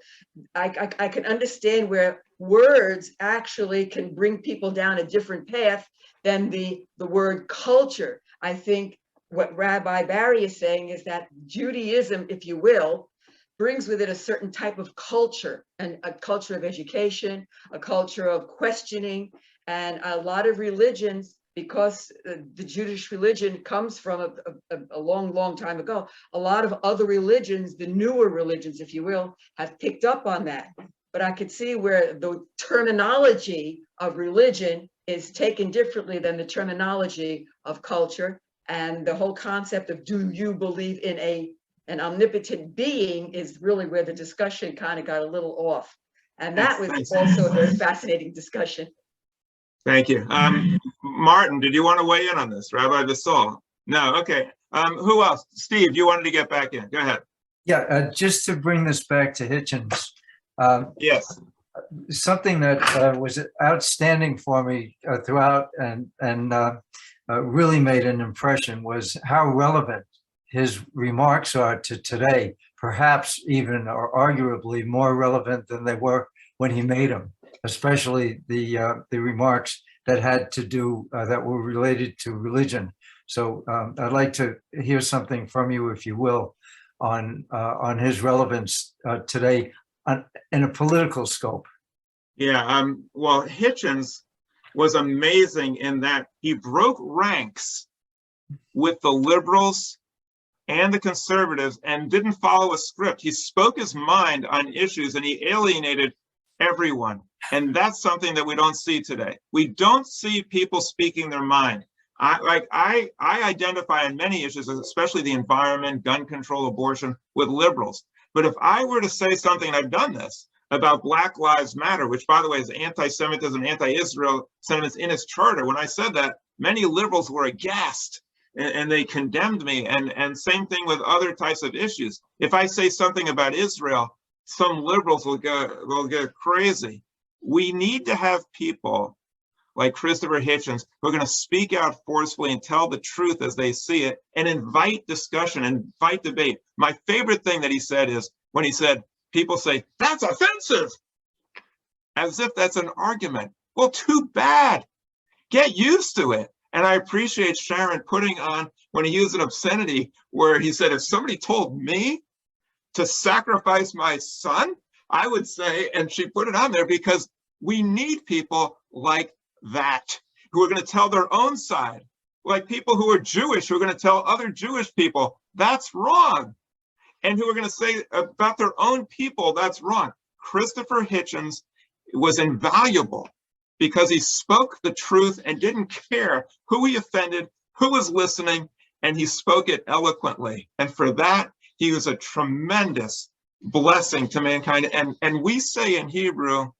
I can understand where words actually can bring people down a different path than the word culture. I think what Rabbi Barry is saying is that Judaism, if you will, brings with it a certain type of culture, and a culture of education, a culture of questioning, and a lot of religions, because the Jewish religion comes from a long, long time ago. A lot of other religions, the newer religions, if you will, have picked up on that. But I could see where the terminology of religion is taken differently than the terminology of culture. And the whole concept of, do you believe in an omnipotent being, is really where the discussion kind of got a little off. And that was also a very fascinating discussion. Thank you. Martin, did you want to weigh in on this? Rabbi Saul? No, okay. Who else? Steve, you wanted to get back in. Go ahead. Yeah, just to bring this back to Hitchens. Yes. Something that was outstanding for me throughout and really made an impression was how relevant his remarks are to today, perhaps even or arguably more relevant than they were when he made them, especially the remarks that had to do, that were related to religion. So I'd like to hear something from you, if you will, on his relevance today in a political scope. Yeah, well, Hitchens was amazing in that he broke ranks with the liberals and the conservatives and didn't follow a script. He spoke his mind on issues and he alienated everyone. And that's something that we don't see today. We don't see people speaking their mind. I identify on many issues, especially the environment, gun control, abortion, with liberals. But if I were to say something, and I've done this, about Black Lives Matter, which, by the way, is anti-Semitism, anti-Israel sentiments in its charter, when I said that, many liberals were aghast and they condemned me. And same thing with other types of issues. If I say something about Israel, some liberals will go crazy. We need to have people like Christopher Hitchens who are going to speak out forcefully and tell the truth as they see it and invite discussion, invite debate. My favorite thing that he said is when he said, people say, that's offensive, as if that's an argument. Well, too bad. Get used to it. And I appreciate Sharon putting on, when he used an obscenity, where he said, if somebody told me to sacrifice my son, I would say, and she put it on there because we need people like that, who are going to tell their own side, like people who are Jewish, who are going to tell other Jewish people, that's wrong. And who are going to say about their own people, that's wrong. Christopher Hitchens was invaluable because he spoke the truth and didn't care who he offended, who was listening, and he spoke it eloquently. And for that, he was a tremendous blessing to mankind. And we say in Hebrew,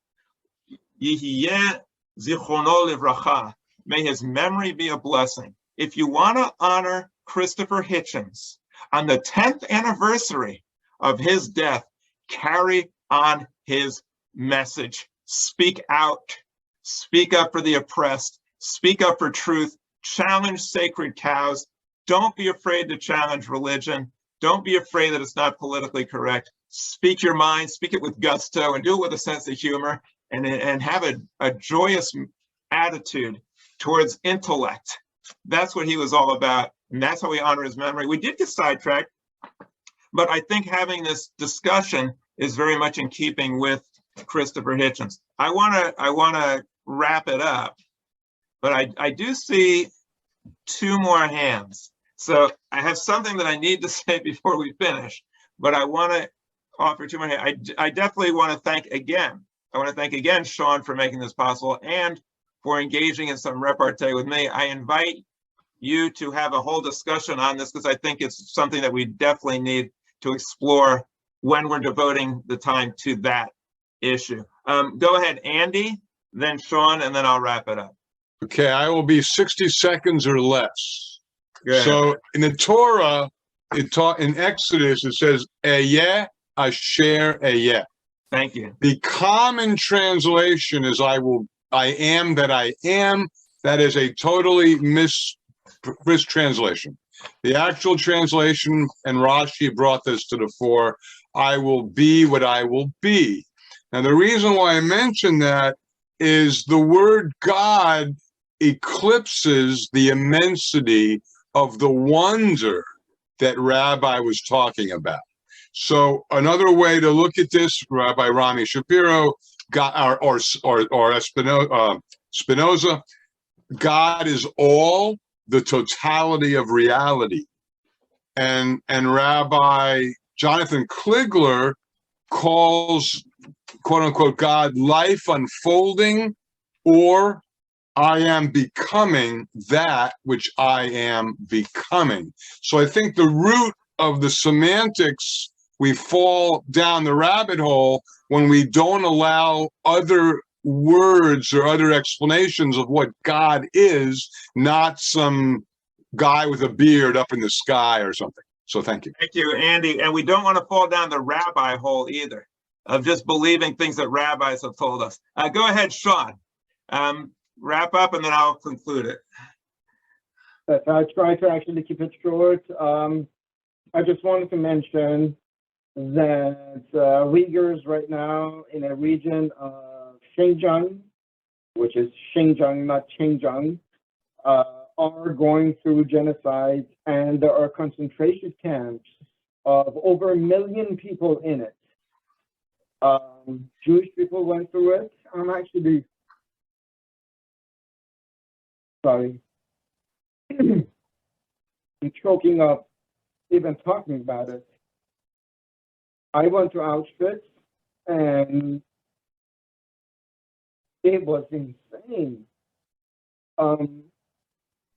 Yihiyeh Zichrono Livracha, may his memory be a blessing. If you want to honor Christopher Hitchens on the 10th anniversary of his death, carry on his message. Speak out. Speak up for the oppressed. Speak up for truth. Challenge sacred cows. Don't be afraid to challenge religion. Don't be afraid that it's not politically correct. Speak your mind, speak it with gusto, and do it with a sense of humor, and have a joyous attitude towards intellect. That's what he was all about, and that's how we honor his memory. We did get sidetracked, but I think having this discussion is very much in keeping with Christopher Hitchens. I wanna wrap it up, but I do see two more hands. So I have something that I need to say before we finish, but I want to offer two more hands. I definitely want to thank again. I want to thank again Sean for making this possible and for engaging in some repartee with me. I invite you to have a whole discussion on this because I think it's something that we definitely need to explore when we're devoting the time to that issue. Go ahead, Andy, then Sean, and then I'll wrap it up. Okay, I will be 60 seconds or less. So in the Torah, in Exodus, it says, Eyeh asher eyeh. Thank you. The common translation is I am that I am. That is a totally mistranslation. The actual translation, and Rashi brought this to the fore, I will be what I will be. Now, the reason why I mention that is the word God eclipses the immensity of the wonder that Rabbi was talking about. So another way to look at this, Rabbi Rami Shapiro or Spinoza, God is all, the totality of reality. And Rabbi Jonathan Kligler calls, quote unquote, God life unfolding, or I am becoming that which I am becoming. So I think the root of the semantics, we fall down the rabbit hole when we don't allow other words or other explanations of what God is, not some guy with a beard up in the sky or something. So thank you. Thank you, Andy. And we don't want to fall down the rabbi hole either, of just believing things that rabbis have told us. Go ahead, Sean. Wrap up and then I'll conclude it. Yes, I try to actually keep it short. I just wanted to mention that Uyghurs right now in a region of Xinjiang, which is Xinjiang, not Xinjiang, are going through genocide, and there are concentration camps of over 1 million people in it. Jewish people went through it. I'm actually sorry. I'm choking up even talking about it. I went to Auschwitz and it was insane.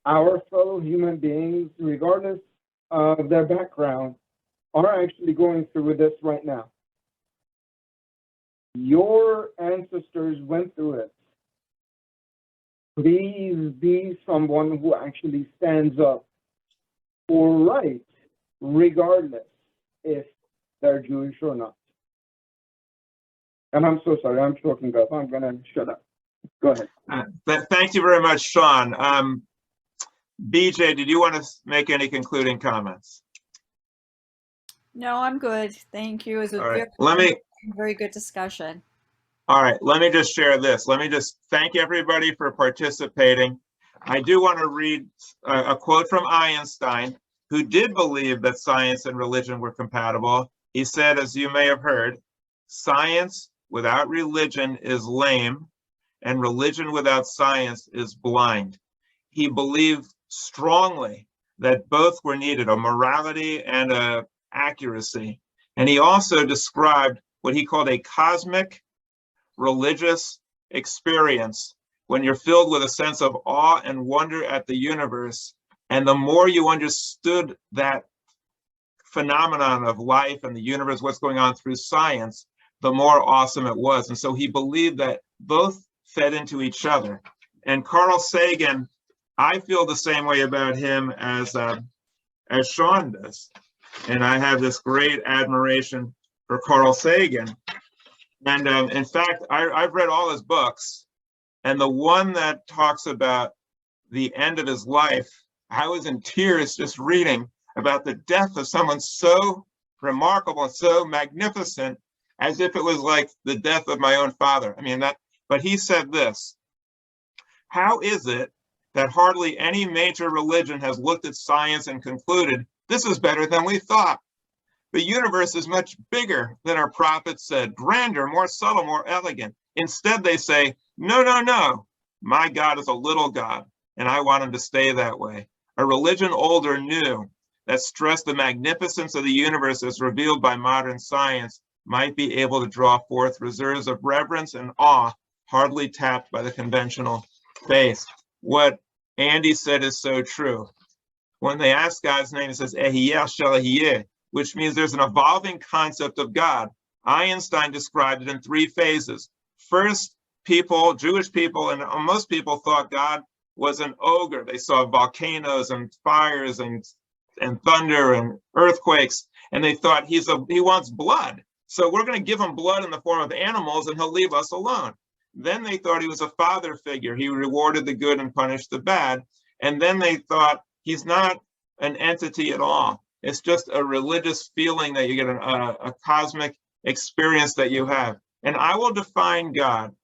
Our fellow human beings, regardless of their background, are actually going through this right now. Your ancestors went through it. Please be someone who actually stands up or right, regardless if they're Jewish or not. And I'm so sorry, I'm talking about. I'm going to shut up. Go ahead. Thank you very much, Sean. BJ, did you want to make any concluding comments? No, I'm good. Thank you. It was a All right. very good discussion. All right, let me just share this. Let me just thank everybody for participating. I do want to read a quote from Einstein, who did believe that science and religion were compatible. He said, as you may have heard, science without religion is lame, and religion without science is blind. He believed strongly that both were needed, a morality and a accuracy. And he also described what he called a cosmic religious experience, when you're filled with a sense of awe and wonder at the universe. And the more you understood that phenomenon of life and the universe, what's going on through science, the more awesome it was. And so he believed that both fed into each other. And Carl Sagan, I feel the same way about him as Sean does. And I have this great admiration for Carl Sagan. And in fact, I've read all his books, and the one that talks about the end of his life, I was in tears just reading about the death of someone so remarkable and so magnificent, as if it was like the death of my own father. I mean, but he said this: how is it that hardly any major religion has looked at science and concluded, this is better than we thought? The universe is much bigger than our prophets said, grander, more subtle, more elegant. Instead, they say, no, no, no. My God is a little God, and I want him to stay that way. A religion old or new that stressed the magnificence of the universe as revealed by modern science might be able to draw forth reserves of reverence and awe hardly tapped by the conventional faith. What Andy said is so true. When they ask God's name, it says, Ehiyeh Shel Ehiyeh, which means there's an evolving concept of God. Einstein described it in 3 phases. First, Jewish people, and most people thought God was an ogre. They saw volcanoes and fires and thunder and earthquakes, and they thought he wants blood. So we're going to give him blood in the form of animals, and he'll leave us alone. Then they thought he was a father figure. He rewarded the good and punished the bad. And then they thought he's not an entity at all. It's just a religious feeling that you get, a cosmic experience that you have. And I will define God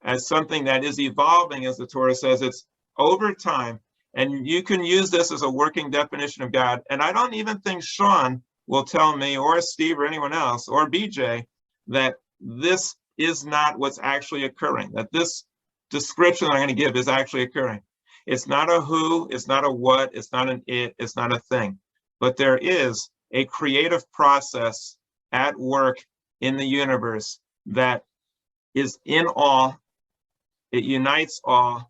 as something that is evolving, as the Torah says. It's over time. And you can use this as a working definition of God. And I don't even think Sean will tell me, or Steve, or anyone else, or BJ, that this is not what's actually occurring, that this description that I'm going to give is actually occurring. It's not a who, it's not a what, it's not an it, it's not a thing. But there is a creative process at work in the universe that is in awe, it unites awe,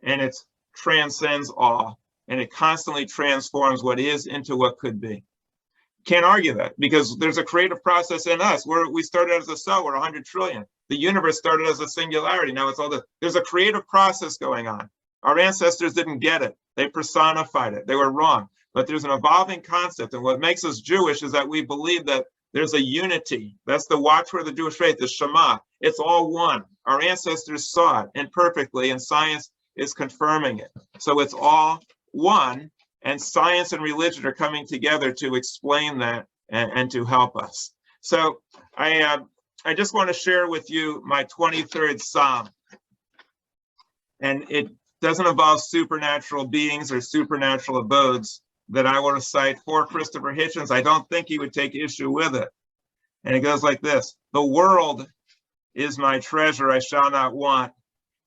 and it transcends awe, and it constantly transforms what is into what could be. Can't argue that, because there's a creative process in us. We started as a cell, we're 100 trillion. The universe started as a singularity. Now it's there's a creative process going on. Our ancestors didn't get it. They personified it. They were wrong. But there's an evolving concept. And what makes us Jewish is that we believe that there's a unity. That's the watchword of the Jewish faith, the Shema. It's all one. Our ancestors saw it imperfectly, and science is confirming it. So it's all one, and science and religion are coming together to explain that and to help us. So I just want to share with you my 23rd Psalm. And it doesn't involve supernatural beings or supernatural abodes that I want to cite for Christopher Hitchens. I don't think he would take issue with it. And it goes like this: the world is my treasure, I shall not want.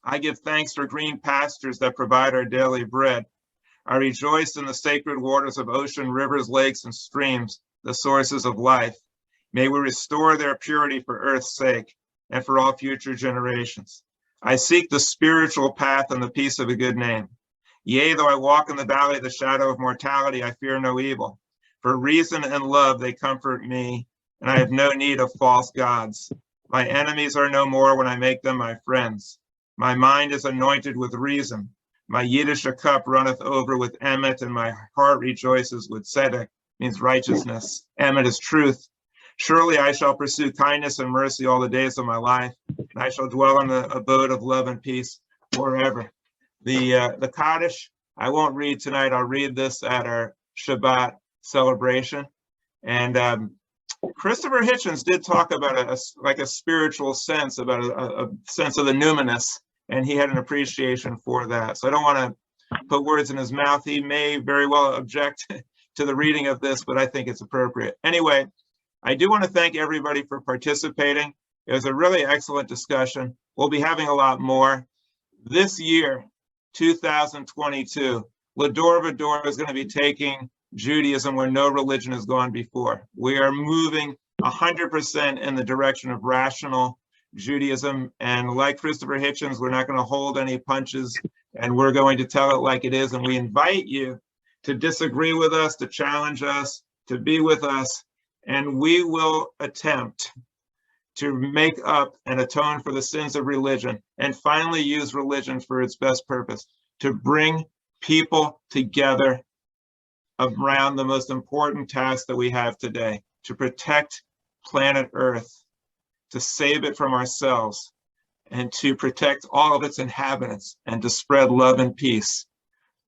I give thanks for green pastures that provide our daily bread. I rejoice in the sacred waters of ocean, rivers, lakes, and streams, the sources of life. May we restore their purity for earth's sake and for all future generations. I seek the spiritual path and the peace of a good name. Yea, though I walk in the valley of the shadow of mortality, I fear no evil. For reason and love they comfort me, and I have no need of false gods. My enemies are no more when I make them my friends. My mind is anointed with reason. My Yiddish cup runneth over with emet, and my heart rejoices with tzedek, means righteousness. Emet is truth. Surely I shall pursue kindness and mercy all the days of my life, and I shall dwell in the abode of love and peace forever. The Kaddish, I won't read tonight. I'll read this at our Shabbat celebration. And Christopher Hitchens did talk about a spiritual sense, about a sense of the numinous, and he had an appreciation for that. So I don't want to put words in his mouth. He may very well object to the reading of this, but I think it's appropriate. Anyway, I do want to thank everybody for participating. It was a really excellent discussion. We'll be having a lot more. This year, 2022, L'Dor Va-Dor is going to be taking Judaism where no religion has gone before. We are moving 100% in the direction of rational Judaism. And like Christopher Hitchens, we're not going to hold any punches, and we're going to tell it like it is. And we invite you to disagree with us, to challenge us, to be with us. And we will attempt to make up and atone for the sins of religion, and finally use religion for its best purpose, to bring people together around the most important task that we have today, to protect planet Earth, to save it from ourselves, and to protect all of its inhabitants, and to spread love and peace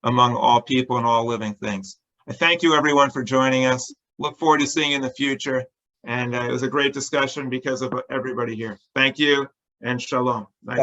among all people and all living things. I thank you, everyone, for joining us. Look forward to seeing you in the future. And it was a great discussion because of everybody here. Thank you, and shalom. Nice.